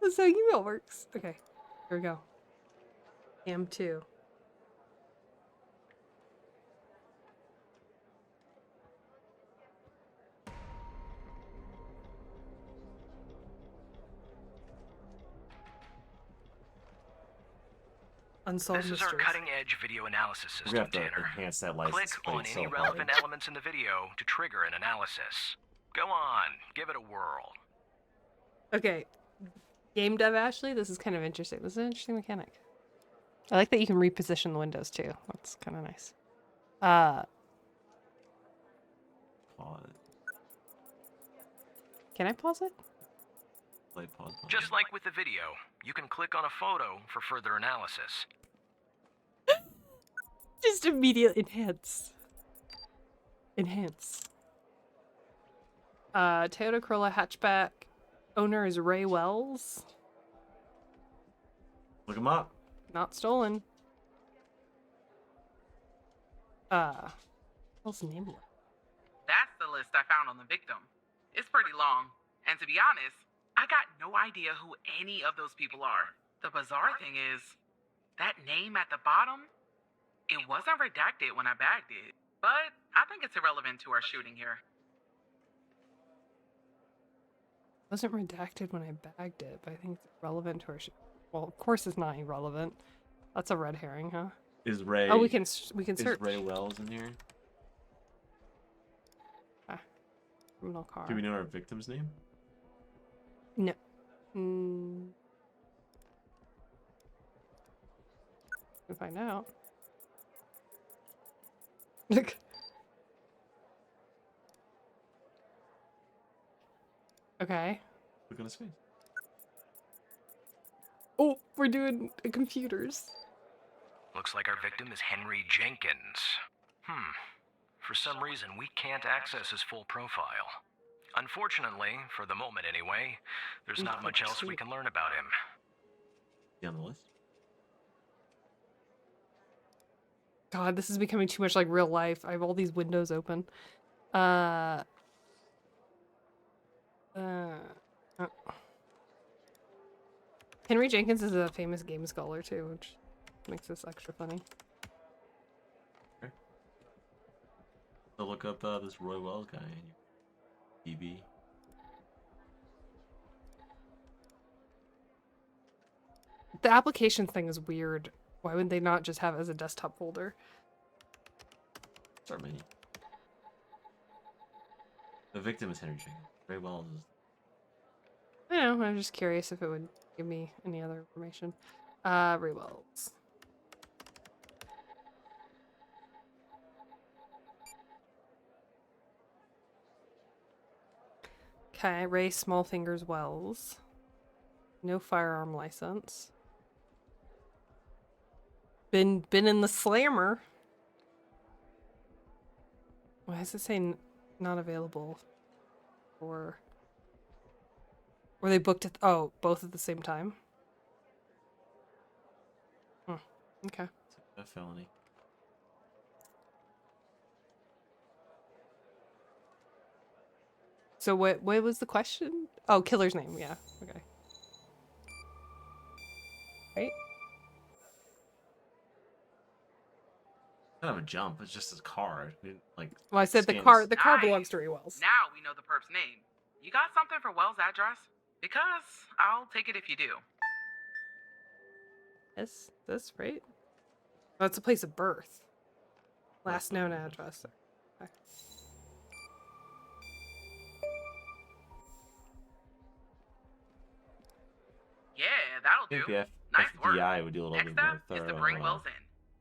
that's how email works. Okay. Here we go. AM2. Unsolved This is our mysteries. cutting-edge video analysis We're gonna system, have to Tanner. enhance that license Click plate on so any hard. relevant elements in the video to trigger an analysis. Go on, give it a whirl. Okay. Game dev Ashley, this is kind of interesting. This is an interesting mechanic. I like that you can reposition the windows too. That's kind of nice. Pause. Can I pause it? Play pause. Just like with the video, you can click on a photo for further analysis. Just immediate enhance. Enhance. Toyota Corolla hatchback. Owner is Ray Wells. Look him up. Not stolen. What's the name? That's the list I found on the victim. It's pretty long. And to be honest, I got no idea who any of those people are. The bizarre thing is, that name at the bottom, it wasn't redacted when I bagged it. But I think it's irrelevant to our shooting here. Wasn't redacted when I bagged it, but I think it's relevant to our well, of course it's not irrelevant. That's a red herring, huh? Is Ray? Oh, we can Is search. Ray Wells in here? Criminal car. Do we know our victim's name? No. Mm. We'll find out. Look. Okay. Look on his face. Oh, we're doing computers. Looks like our victim is Henry Jenkins. For some reason, we can't access his full profile. Unfortunately, for the moment anyway, there's not much else we can learn about him. He on the list? God, this is becoming too much like real life. I have all these windows open. Henry Jenkins is a famous game scholar too, which makes this extra funny. Okay. So look up this Roy Wells guy in your DB. The applications thing is weird. Why would they not just have it as a desktop folder? Start menu. The victim is Henry Jenkins. Roy Wells is. I know, I'm just curious if it would give me any other information. Ray Wells. Okay, Ray Smallfingers Wells. No firearm license. Been in the slammer. Why does it say not available? Or were they booked at both at the same time? Okay. A felony. So what was the question? Oh, killer's name, yeah. Okay. Right? Kind of a jump. It's just his car. Like. Well, I said the scans- car Nice. belongs to Ray Wells. Now we know the perp's name. You got something for Wells' address? Because I'll take it if you do. Yes, this right? Oh, it's a place of birth. Last known address. Okay. Yeah, that'll I think do. the Nice work. FBI would do a little Next bit more step is thorough. to bring Wells in.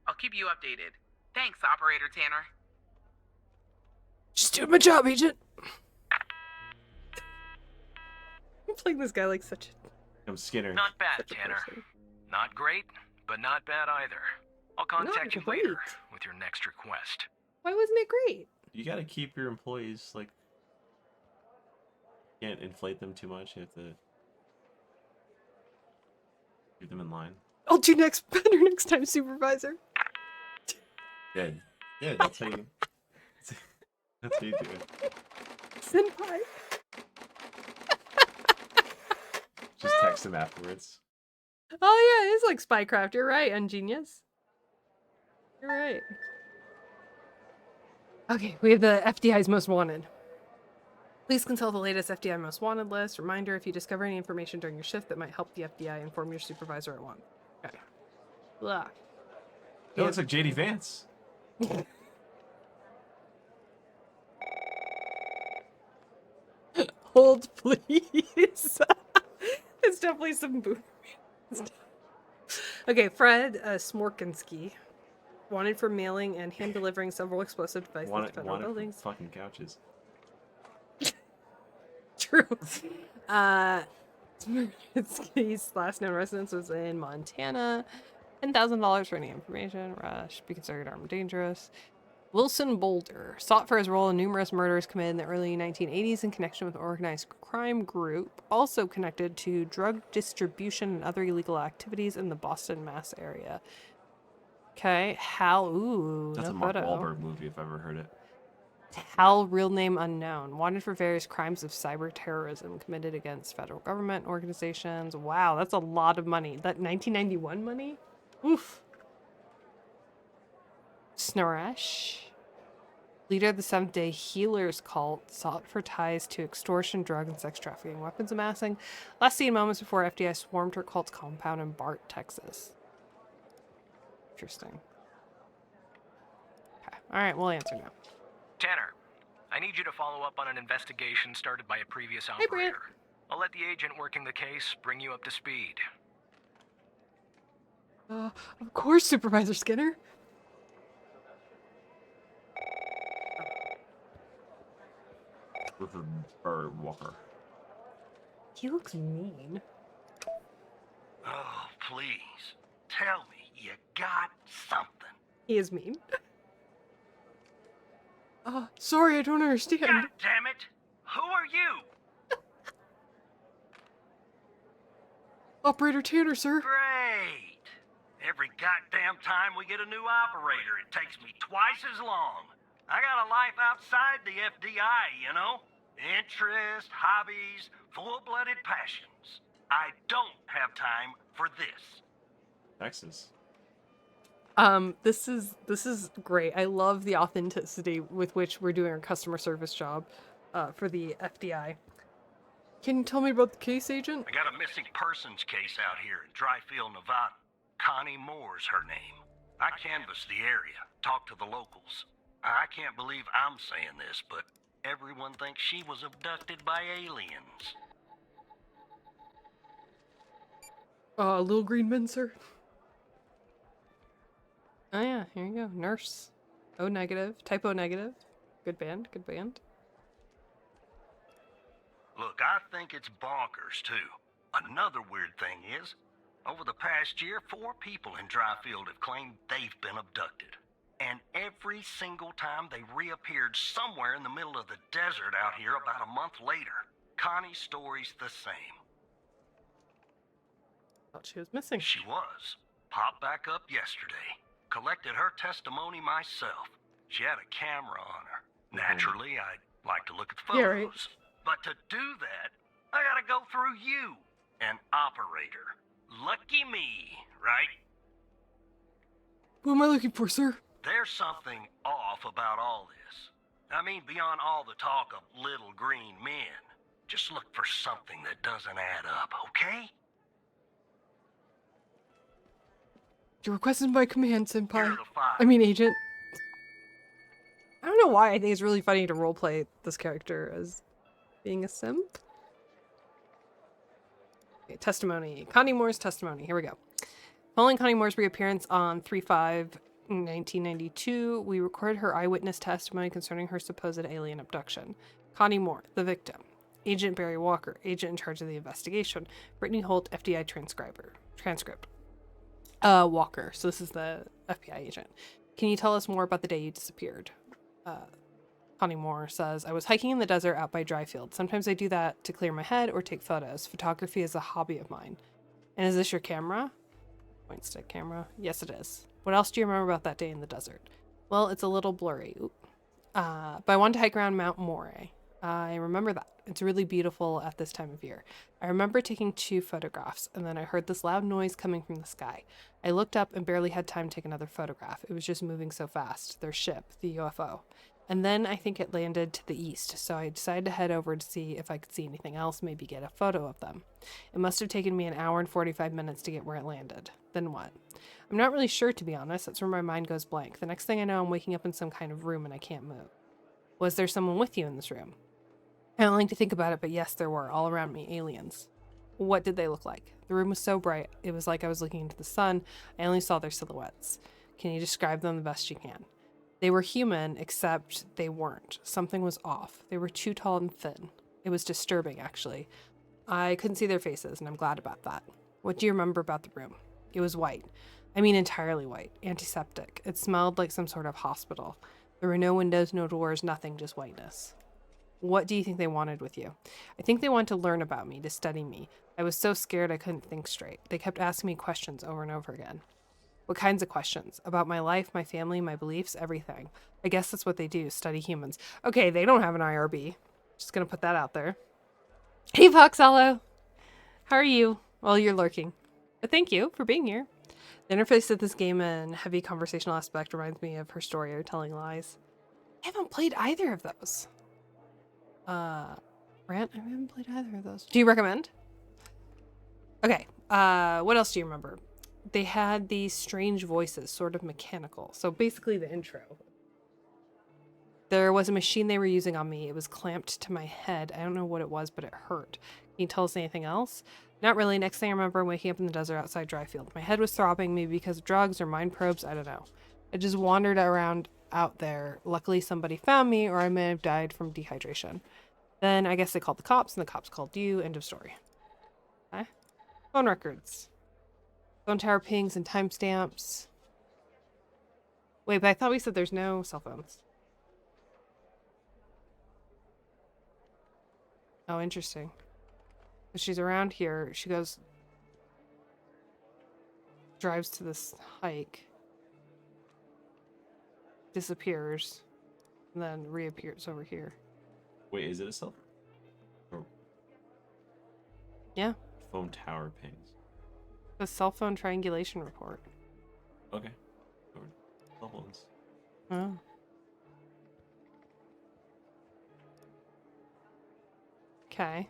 I'll keep you updated. Thanks, Operator Tanner. Just doing my job, Agent. I'm playing this guy like such I'm Skinner. Not bad, such a Tanner. person. Not great, but not bad either. I'll contact you great. later with your next request. Why wasn't it great? You gotta keep your employees like. You can't inflate them too much. You have to keep them in line. I'll do better next time, Supervisor. Good. Good. That's how you. That's how you do it. Senpai. Just text him afterwards. Oh yeah, it is like Spycraft. You're right, Ungenius. You're right. Okay, we have the FDI's most wanted. Please consult the latest FBI most wanted list. Reminder, if you discover any information during your shift that might help the FBI, inform your supervisor at once. Okay. Blah. That looks like JD Vance. Hold, please. It's definitely some boo. Okay, Fred Smorkinski. Wanted for mailing and hand delivering several explosive devices to federal buildings. Fucking couches. True. Smorkinski's last known residence was in Montana. $10,000 for any information. Rush. Be considered armed and dangerous. Wilson Boulder, sought for his role in numerous murders committed in the early 1980s in connection with organized crime group, also connected to drug distribution and other illegal activities in the Boston, Mass area. Okay, Hal, That's no a Mark photo. Wahlberg movie if I've ever heard it. Hal, real name unknown, wanted for various crimes of cyber terrorism committed against federal government organizations. Wow, that's a lot of money. That 1991 money? Oof. Snaresh, leader of the Seventh-day Healers cult, sought for ties to extortion, drug, and sex trafficking, weapons amassing. Last seen moments before FDI swarmed her cult's compound in Bart, Texas. Interesting. Okay. All right, we'll answer now. Tanner, I need you to follow up on an investigation started by a previous Brent. operator. I'll let the agent working the case bring you up to speed. Of course, Supervisor Skinner. Rupert Bird Walker. He looks mean. Oh, please. Tell me you got something. He is mean. Sorry, I don't understand. God damn it! Who are you? Operator Tanner, sir. Great. Every goddamn time we get a new operator, it takes me twice as long. I got a life outside the FDI, you know? Interests, hobbies, full-blooded passions. I don't have time for this. Texas. This is great. I love the authenticity with which we're doing our customer service job for the FDI. Can you tell me about the case, Agent? I got a missing persons case out here in Dryfield, Nevada. Connie Moore's her name. I canvassed the area, talked to the locals. I can't believe I'm saying this, but everyone thinks she was abducted by aliens. Little green men, sir. Oh yeah, here you go. Nurse. O negative. Type O negative. Good band, good band. Look, I think it's bonkers, too. Another weird thing is, over the past year, 4 people in Dryfield have claimed they've been abducted. And every single time they reappeared somewhere in the middle of the desert out here about a month later. Connie's story's the same. Thought she was missing. She was. Popped back up yesterday. Collected her testimony myself. She had a camera on her. Naturally, I'd like to look at the photos. Yeah, right. But to do that, I gotta go through you, an operator. Lucky me, right? What am I looking for, sir? There's something off about all this. I mean, beyond all the talk of little green men. Just look for something that doesn't add up, okay? You're requested by command, You're Senpai. the file. I mean, Agent. I don't know why I think it's really funny to roleplay this character as being a simp. Okay, testimony. Connie Moore's testimony. Here we go. Following Connie Moore's reappearance on 3/5/1992, we recorded her eyewitness testimony concerning her supposed alien abduction. Connie Moore, the victim. Agent Barry Walker, agent in charge of the investigation. Brittany Holt, FBI transcript. Walker. So this is the FBI agent. Can you tell us more about the day you disappeared? Connie Moore says, I was hiking in the desert out by Dryfield. Sometimes I do that to clear my head or take photos. Photography is a hobby of mine. And is this your camera? Point stick camera. Yes, it is. What else do you remember about that day in the desert? Well, it's a little blurry. But I wanted to hike around Mount Morey. I remember that. It's really beautiful at this time of year. I remember taking 2 photographs, and then I heard this loud noise coming from the sky. I looked up and barely had time to take another photograph. It was just moving so fast. Their ship, the UFO. And then I think it landed to the east, so I decided to head over to see if I could see anything else, maybe get a photo of them. It must have taken me an hour and 45 minutes to get where it landed. Then what? I'm not really sure, to be honest. That's where my mind goes blank. The next thing I know, I'm waking up in some kind of room and I can't move. Was there someone with you in this room? I don't like to think about it, but yes, there were, all around me, aliens. What did they look like? The room was so bright, it was like I was looking into the sun. I only saw their silhouettes. Can you describe them the best you can? They were human, except they weren't. Something was off. They were too tall and thin. It was disturbing, actually. I couldn't see their faces, and I'm glad about that. What do you remember about the room? It was white. I mean entirely white. Antiseptic. It smelled like some sort of hospital. There were no windows, no doors, nothing, just whiteness. What do you think they wanted with you? I think they wanted to learn about me, to study me. I was so scared I couldn't think straight. They kept asking me questions over and over again. What kinds of questions? About my life, my family, my beliefs, everything. I guess that's what they do, study humans. Okay, they don't have an IRB. Just gonna put that out there. Hey, Foxallo! How are you? Well, you're lurking. But thank you for being here. The interface of this game and heavy conversational aspect reminds me of Her Story or Telling Lies. I haven't played either of those. Brant, I haven't played either of those. Do you recommend? Okay, what else do you remember? They had these strange voices, sort of mechanical. So basically the intro. There was a machine they were using on me. It was clamped to my head. I don't know what it was, but it hurt. Can you tell us anything else? Not really. Next thing I remember, I'm waking up in the desert outside Dryfield. My head was throbbing, maybe because of drugs or mind probes. I don't know. I just wandered around out there. Luckily, somebody found me, or I may have died from dehydration. Then I guess they called the cops, and the cops called you. End of story. Phone records. Phone tower pings and timestamps. Wait, but I thought we said there's no cell phones. Oh, interesting. If she's around here, she goes... drives to this hike. Disappears. And then reappears over here. Wait, is it a cell phone? Or Yeah. phone tower pings? The cell phone triangulation report. Okay. Or cell phones. Oh. Okay.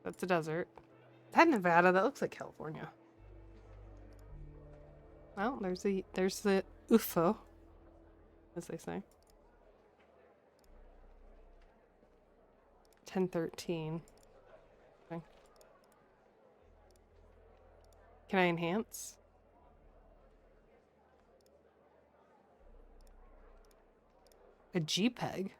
That's a desert. Is that Nevada? That looks like California. Well, there's the UFO, as they say. 1013. Okay. Can I enhance? A JPEG?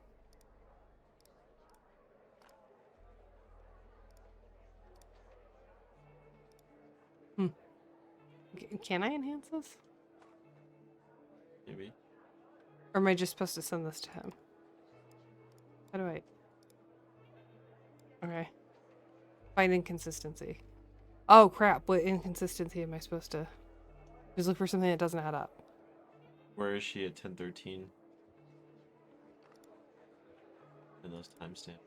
Can I enhance this? Maybe. Or am I just supposed to send this to him? How do I... Okay. Find inconsistency. Oh, crap. What inconsistency am I supposed to... Just look for something that doesn't add up. Where is she at 1013? In those timestamps.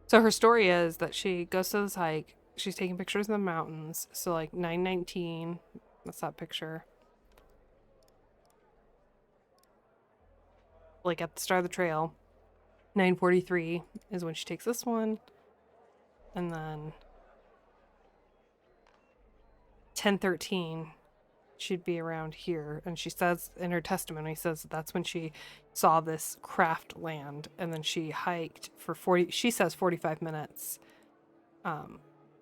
So her story is that she goes to this hike. She's taking pictures of the mountains. So like 919. That's that picture. Like at the start of the trail. 9:43 is when she takes this one. And then 10:13 she'd be around here, and she says in her testimony says that's when she saw this craft land, and then she hiked for 45 minutes,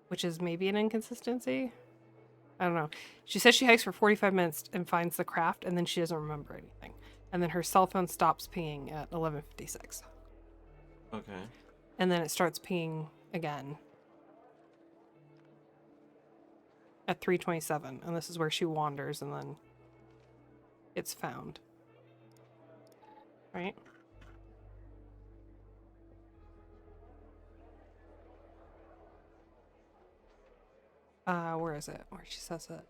which is maybe an inconsistency. I don't know. She says she hikes for 45 minutes and finds the craft, and then she doesn't remember anything, and then her cell phone stops pinging at 11:56. Okay. And then it starts pinging again at 3:27, and this is where she wanders, and then it's found. Right? Where is it? Where she says it.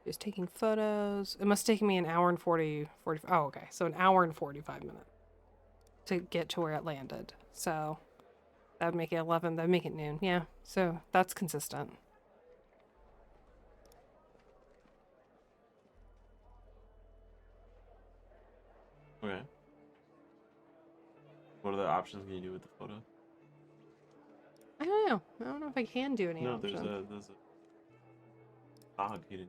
She was taking photos. It must have taken me an hour and 40. Oh, okay. So an hour and 45 minutes to get to where it landed. So that would make it 11. That would make it noon. Yeah. So that's consistent. Okay. What other options can you do with the photo? I don't know. I don't know if I can do any No, options. there's a dog hidden.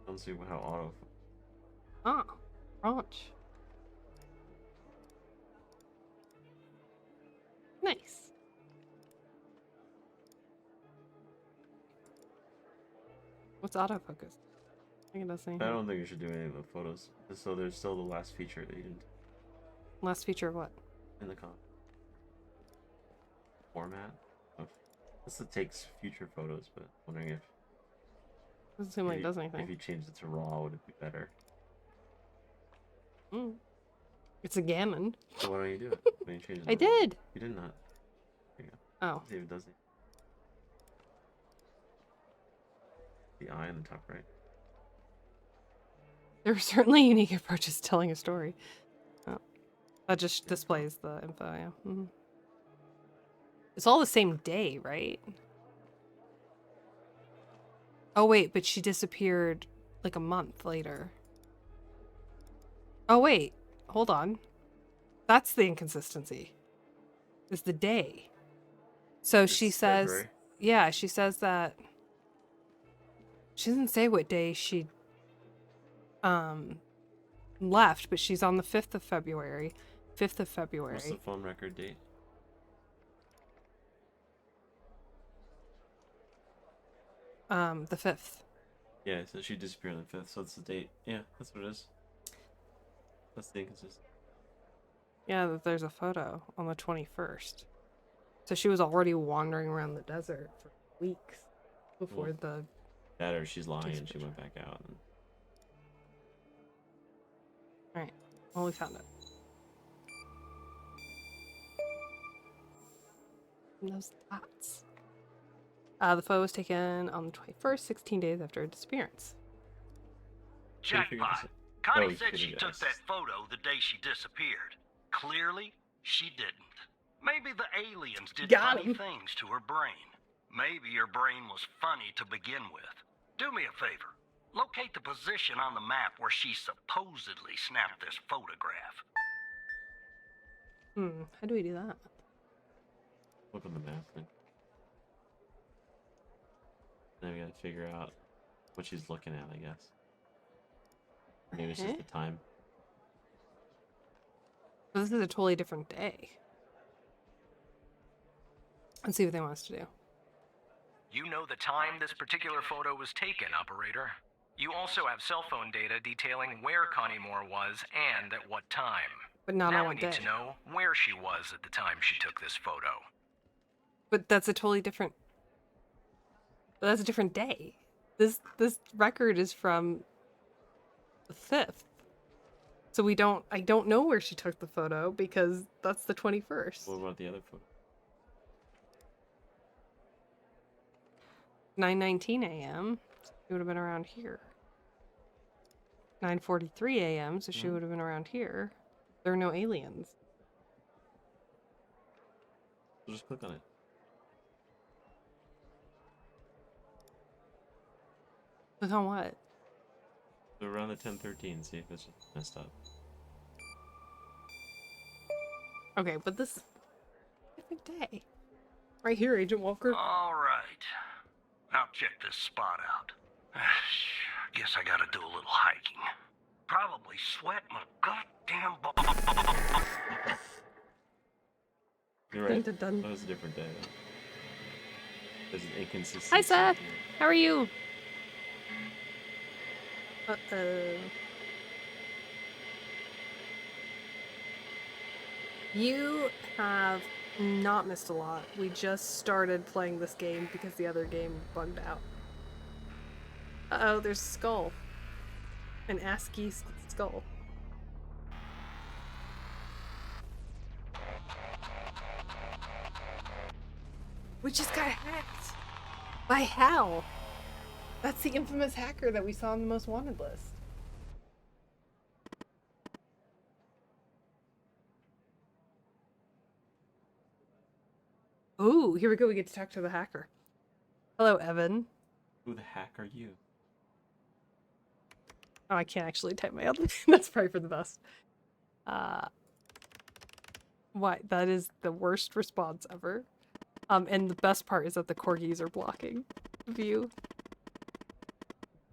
I don't see how auto. Ah, launch. Nice. What's autofocus? I think it does anything. I don't think you should do any of the photos. So there's still the last feature that you didn't Last feature of what? in the format. This takes future photos, but wondering if Doesn't seem like it does if anything. you change it to raw, would it be better? It's a gammon. So why don't you do it? Why don't you change it to I raw? did. You did not. There you go. Oh. See if it does it. The eye on the top right. There are certainly unique approaches to telling a story. Oh. That just displays the info, yeah. It's all the same day, right? Oh, wait, but she disappeared like a month later. Oh, wait. Hold on. That's the inconsistency. Is the day. So It's she says... February. Yeah, she says that... She doesn't say what day she... left, but she's on the 5th of February. 5th of February. What's the phone record date? The 5th. Yeah, so she disappeared on the 5th, so it's the date. Yeah, that's what it is. That's the inconsistency. Yeah, that there's a photo on the 21st. So she was already wandering around the desert for weeks before the... That or she's lying and she went back out. And... Alright, well, we found it. And those dots. The photo was taken on the 21st, 16 days after her disappearance. Jackpot. Oh, Connie you said she figured took it. that photo the day she disappeared. Clearly, she didn't. Maybe the aliens did Got funny him. things to her brain. Maybe her brain was funny to begin with. Do me a favor. Locate the position on the map where she supposedly snapped this photograph. How do we do that? Open the map thing. Now we gotta figure out what she's looking at, I guess. Maybe it's just the time. But this is a totally different day. Let's see what they want us to do. You know the time this particular photo was taken, Operator. You also have cell phone data detailing where Connie Moore was and at what time. But not now on we what need day. to know where she was at the time she took this photo. But that's a totally different... That's a different day. This record is from the 5th. So I don't know where she took the photo because that's the 21st. What about the other photo? 9:19 a.m. She would have been around here. 9:43 a.m. So she would have been around here. There are no aliens. So just click on it. Click on what? So around the 10:13, see if it's messed up. Okay, but this different day. Right here, Agent Walker. All right. I'll check this spot out. Guess I gotta do a little hiking. Probably sweat my goddamn butt. You're right. Dun, dun, dun. That was a different day. Though. There's an inconsistency. Hi, Seth. here. How are you? Uh-oh. You have not missed a lot. We just started playing this game because the other game bugged out. Uh-oh, there's a skull. An ASCII skull. We just got hacked. By Hal. That's the infamous hacker that we saw on the most wanted list. Ooh, here we go. We get to talk to the hacker. Hello, Evan. Who the heck are you? Oh, I can't actually type my own. That's probably for the best. Why? That is the worst response ever. And the best part is that the corgis are blocking view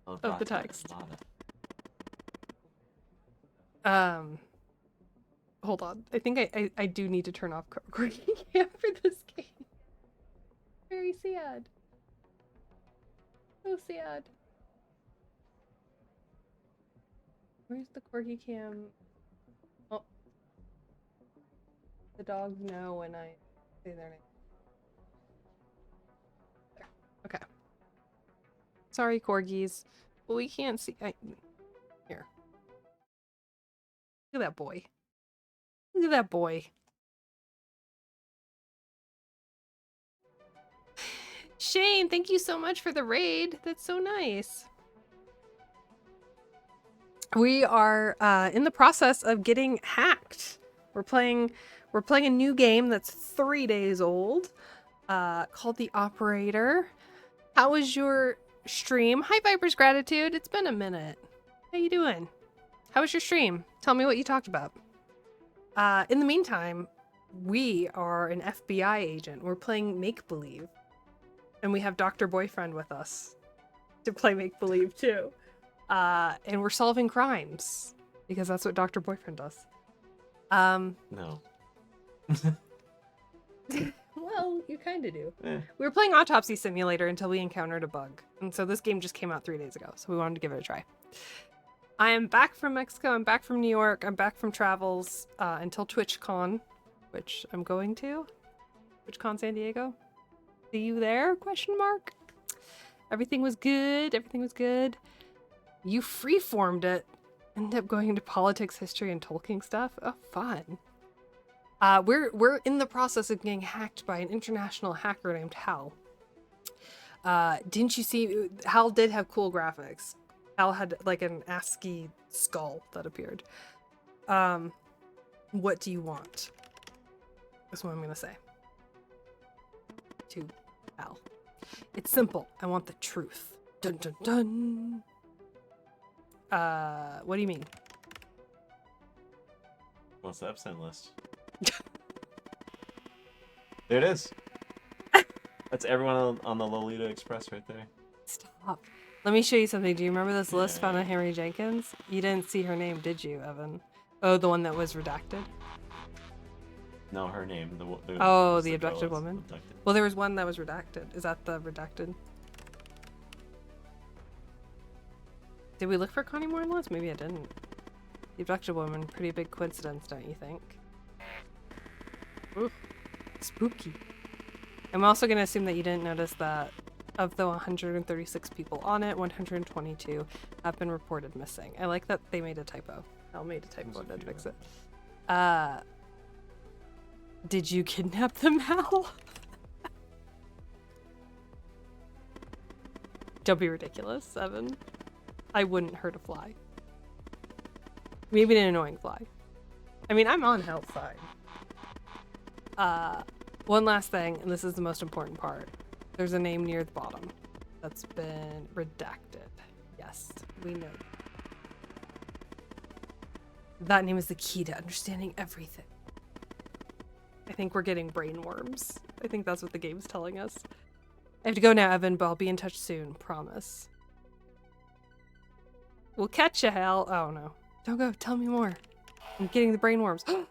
of the text. Hold on. I think I do need to turn off corgi cam for this game. Very sad. So sad. Where's the corgi cam? Oh. The dogs know when I say their name. There. Okay. Sorry, corgis. But we can't see. Here. Look at that boy. Look at that boy. Shane, thank you so much for the raid. That's so nice. We are in the process of getting hacked. We're playing a new game that's 3 days old, called The Operator. How was your stream? Hi, Viper's Gratitude. It's been a minute. How you doing? How was your stream? Tell me what you talked about. In the meantime, we are an FBI agent. We're playing make-believe. And we have Dr. Boyfriend with us to play make-believe too. And we're solving crimes because that's what Dr. Boyfriend does. No. Well, you kind of do. Eh. We were playing Autopsy Simulator until we encountered a bug. And so this game just came out 3 days ago. So we wanted to give it a try. I am back from Mexico. I'm back from New York. I'm back from travels until TwitchCon, which I'm going to. TwitchCon San Diego. See you there? Question mark. Everything was good. Everything was good. You freeformed it. Ended up going into politics, history, and Tolkien stuff. Oh, fun. We're in the process of getting hacked by an international hacker named Hal. Didn't you see? Hal did have cool graphics. Hal had like an ASCII skull that appeared. What do you want? That's what I'm gonna say. To Hal. It's simple. I want the truth. Dun dun dun. What do you mean? What's the Epstein list? There it is. That's everyone on the Lolita Express right there. Stop. Let me show you something. Do you remember this list found on Henry Jenkins? You didn't see her name, did you, Evan? Oh, the one that was redacted? No, her name. The abducted woman? Well, there was one that was redacted. Is that the redacted? Did we look for Connie Moore in the list? Maybe I didn't. The abducted woman, pretty big coincidence, don't you think? Ooh, spooky. I'm also going to assume that you didn't notice that of the 136 people on it, 122 have been reported missing. I like that they made a typo. Al made a typo and didn't fix it. Did you kidnap them, Hal? Don't be ridiculous, Evan. I wouldn't hurt a fly. Maybe an annoying fly. I mean, I'm on Hal's side. One last thing, and this is the most important part. There's a name near the bottom that's been redacted. Yes, we know. That name is the key to understanding everything. I think we're getting brain worms. I think that's what the game's telling us. I have to go now, Evan, but I'll be in touch soon. Promise. We'll catch you, Hal. Oh, no. Don't go. Tell me more. I'm getting the brain worms. I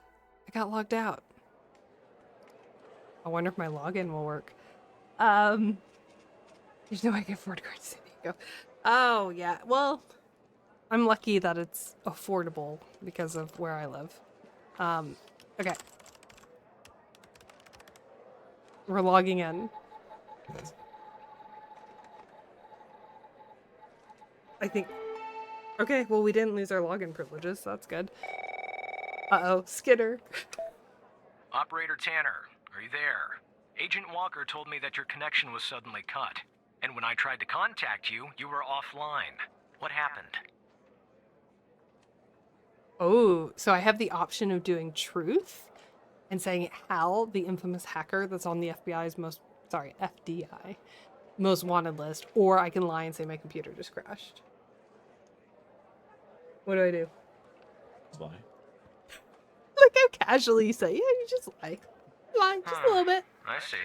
got logged out. I wonder if my login will work. There's no way I can afford to go to San Diego. Oh, yeah. Well, I'm lucky that it's affordable because of where I live. Okay. We're logging in. I think... Okay, well, we didn't lose our login privileges, so that's good. Uh-oh, Skinner. Operator Tanner, are you there? Agent Walker told me that your connection was suddenly cut. And when I tried to contact you, you were offline. What happened? Oh, so I have the option of doing truth and saying Hal, the infamous hacker that's on the FBI's FDI, most wanted list, or I can lie and say my computer just crashed. What do I do? Just lie. Look how casually you say, yeah, you just lie. Lie, just a little bit. I see.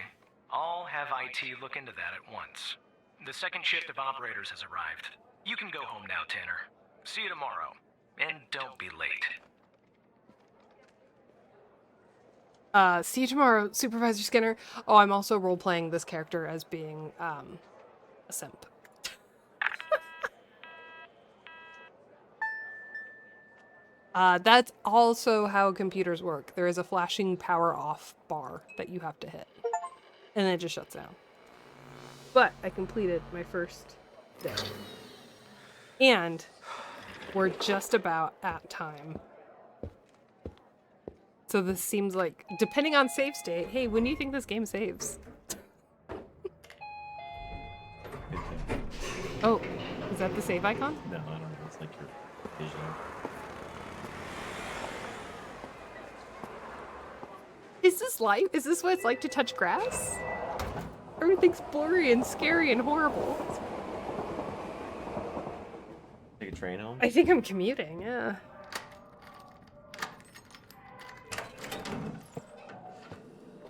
I'll have IT look into that at once. The second shift of operators has arrived. You can go home now, Tanner. See you tomorrow. And don't be late. See you tomorrow, Supervisor Skinner. Oh, I'm also role-playing this character as being, a simp. That's also how computers work. There is a flashing power off bar that you have to hit. And then it just shuts down. But I completed my first day. And we're just about at time. So this seems like, depending on save state, hey, when do you think this game saves? Oh, is that the save icon? No, I don't know. It's like your vision. Is this life? Is this what it's like to touch grass? Everything's blurry and scary and horrible. Take a train home? I think I'm commuting, yeah.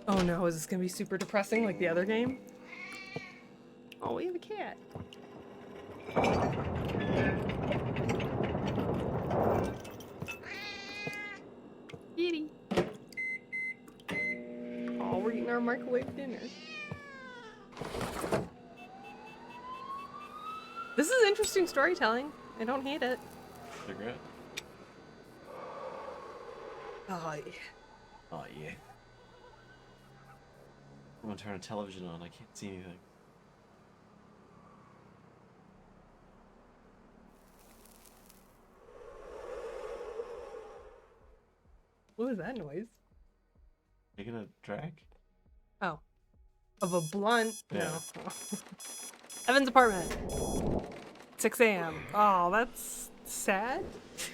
Oh no, is this gonna be super depressing like the other game? Oh, we have a cat. Kitty. Oh, we're eating our microwave dinner. This is interesting storytelling. I don't hate it. cigarette? Oh, yeah. Oh yeah. I'm gonna turn a television on. I can't see anything. What was that noise? Taking a drag? Oh. Of a blunt? Yeah. No. Evan's apartment. 6 a.m. Oh, that's sad.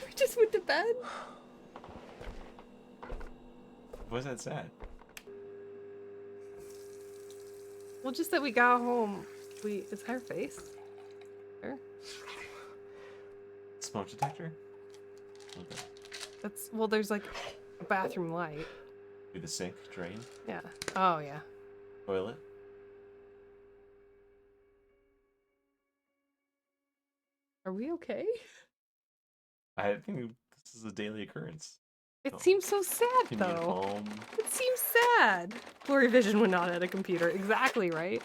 We just went to bed. Why is that sad? Well, just that we got home. Is that her face? Her? Smoke detector? Okay. Well, there's like a bathroom light. Maybe the sink, drain, Yeah. Oh, yeah. toilet. Are we okay? I think this is a daily occurrence. It Oh. seems so sad, Commute though. home. It seems sad. Glory Vision would not at a computer. Exactly, right?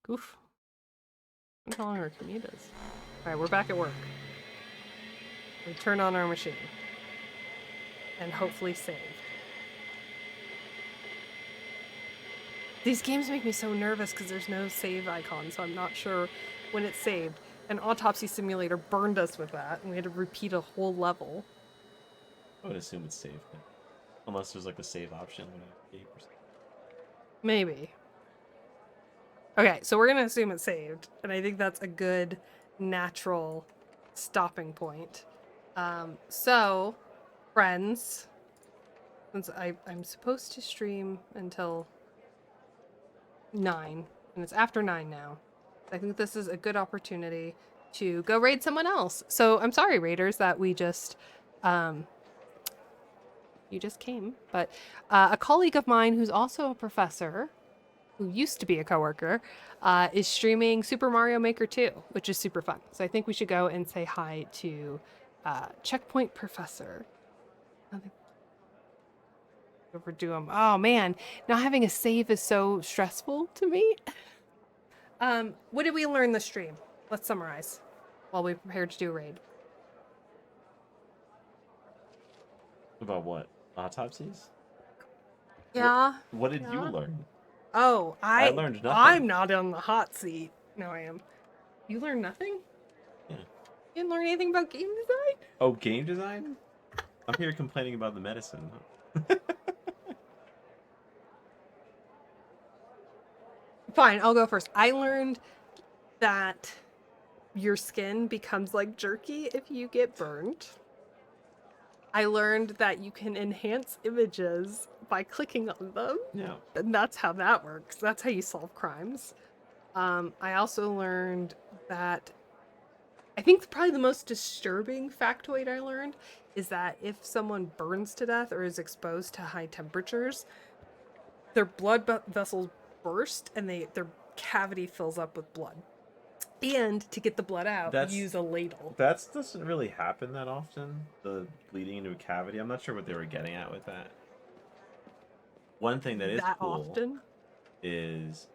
Oof. I wonder how long our commute is. Alright, we're back at work. We turn on our machine. And hopefully save. These games make me so nervous because there's no save icon, so I'm not sure when it's saved. An Autopsy Simulator burned us with that, and we had to repeat a whole level. I would assume it's saved, but unless there's like a save option when I escape or something. Maybe. Okay, so we're gonna assume it's saved, and I think that's a good natural stopping point. So, friends, since I'm supposed to stream until 9, and it's after 9 now, I think this is a good opportunity to go raid someone else. So I'm sorry, raiders, that we just you just came, but a colleague of mine who's also a professor, who used to be a coworker, is streaming Super Mario Maker 2, which is super fun. So I think we should go and say hi to Checkpoint Professor. Overdo him. Oh man, not having a save is so stressful to me. What did we learn this stream? Let's summarize while we prepare to do a raid. About what? Autopsies? Yeah. What did you Yeah. learn? Oh, I learned nothing. I'm not on the hot seat. No, I am. You learned nothing? Yeah. You didn't learn anything about game design? Oh, game design? I'm here complaining about the medicine. Fine, I'll go first. I learned that your skin becomes like jerky if you get burned. I learned that you can enhance images by clicking on them. Yeah. And that's how that works. That's how you solve crimes. I also learned that I think probably the most disturbing factoid I learned is that if someone burns to death or is exposed to high temperatures, their blood vessels burst and their cavity fills up with blood. And to get the blood out, use a ladle. That doesn't really happen that often, the bleeding into a cavity. I'm not sure what they were getting at with that. One thing that is cool often is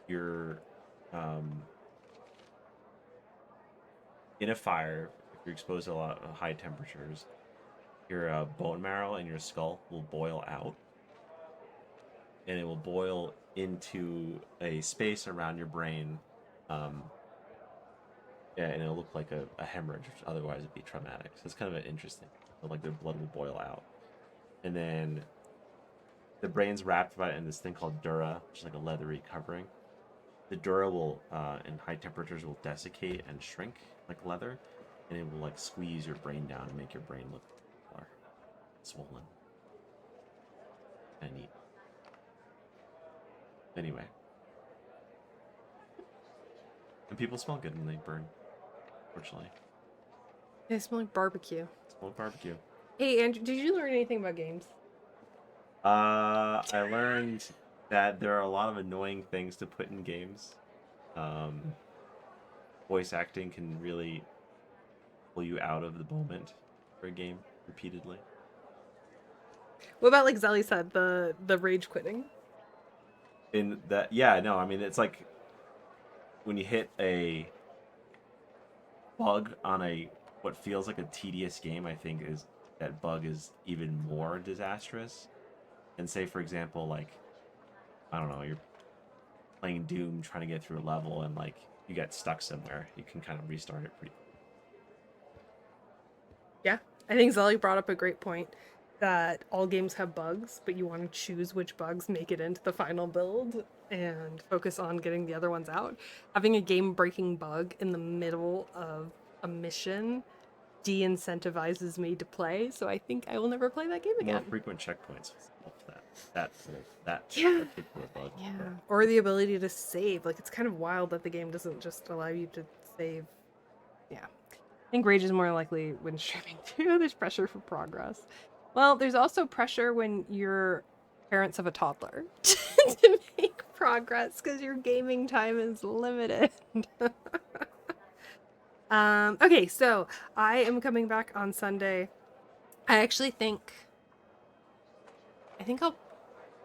you're in a fire, if you're exposed to a lot of high temperatures, your bone marrow and your skull will boil out. And it will boil into a space around your brain. Yeah, and it'll look like a hemorrhage, which otherwise would be traumatic. So it's kind of interesting. So like their blood will boil out. And then the brain's wrapped about it in this thing called dura, which is like a leathery covering. The dura will, in high temperatures, will desiccate and shrink like leather. And it will like squeeze your brain down and make your brain look swollen. Kind of neat. Anyway. And people smell good when they burn. Fortunately. They smell like barbecue. Smell like barbecue. Hey, Andrew, did you learn anything about games? I learned that there are a lot of annoying things to put in games. Voice acting can really pull you out of the moment for a game repeatedly. What about, like Zelly said, the rage quitting? In that, yeah, no, I mean, it's like when you hit a bug on a what feels like a tedious game, I think is that bug is even more disastrous. And say, for example, like, I don't know, you're playing Doom trying to get through a level and like you get stuck somewhere, you can kind of restart it pretty. Yeah, I think Zelly brought up a great point that all games have bugs, but you want to choose which bugs make it into the final build and focus on getting the other ones out. Having a game-breaking bug in the middle of a mission de-incentivizes me to play, so I think I will never play that game More again. frequent checkpoints. Love that Yeah. particular bug. Yeah, or the ability to save. Like, it's kind of wild that the game doesn't just allow you to save. Yeah. I think rage is more likely when streaming too. There's pressure for progress. Well, there's also pressure when you're parents of a toddler to make progress because your gaming time is limited. Okay, so I am coming back on Sunday. I actually think I'll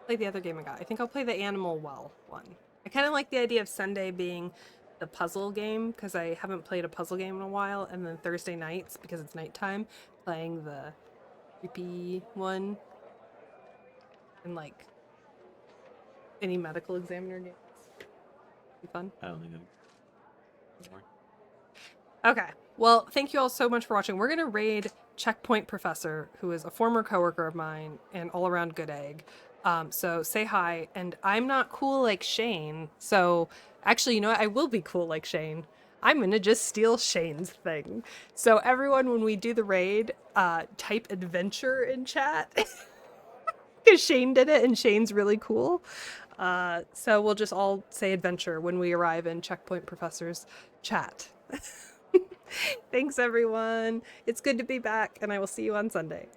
play the other game I got. I think I'll play the Animal Well one. I kind of like the idea of Sunday being the puzzle game because I haven't played a puzzle game in a while, and then Thursday nights, because it's nighttime, playing the creepy one and like any medical examiner games. Be fun. I don't think Okay. Well, thank you all so much for watching. We're gonna raid Checkpoint Professor, who is a former coworker of mine and all around good egg. So say hi, and I'm not cool like Shane. So actually, you know what? I will be cool like Shane. I'm gonna just steal Shane's thing. So everyone, when we do the raid, type adventure in chat. Because Shane did it and Shane's really cool. So we'll just all say adventure when we arrive in Checkpoint Professor's chat. Thanks, everyone. It's good to be back, and I will see you on Sunday.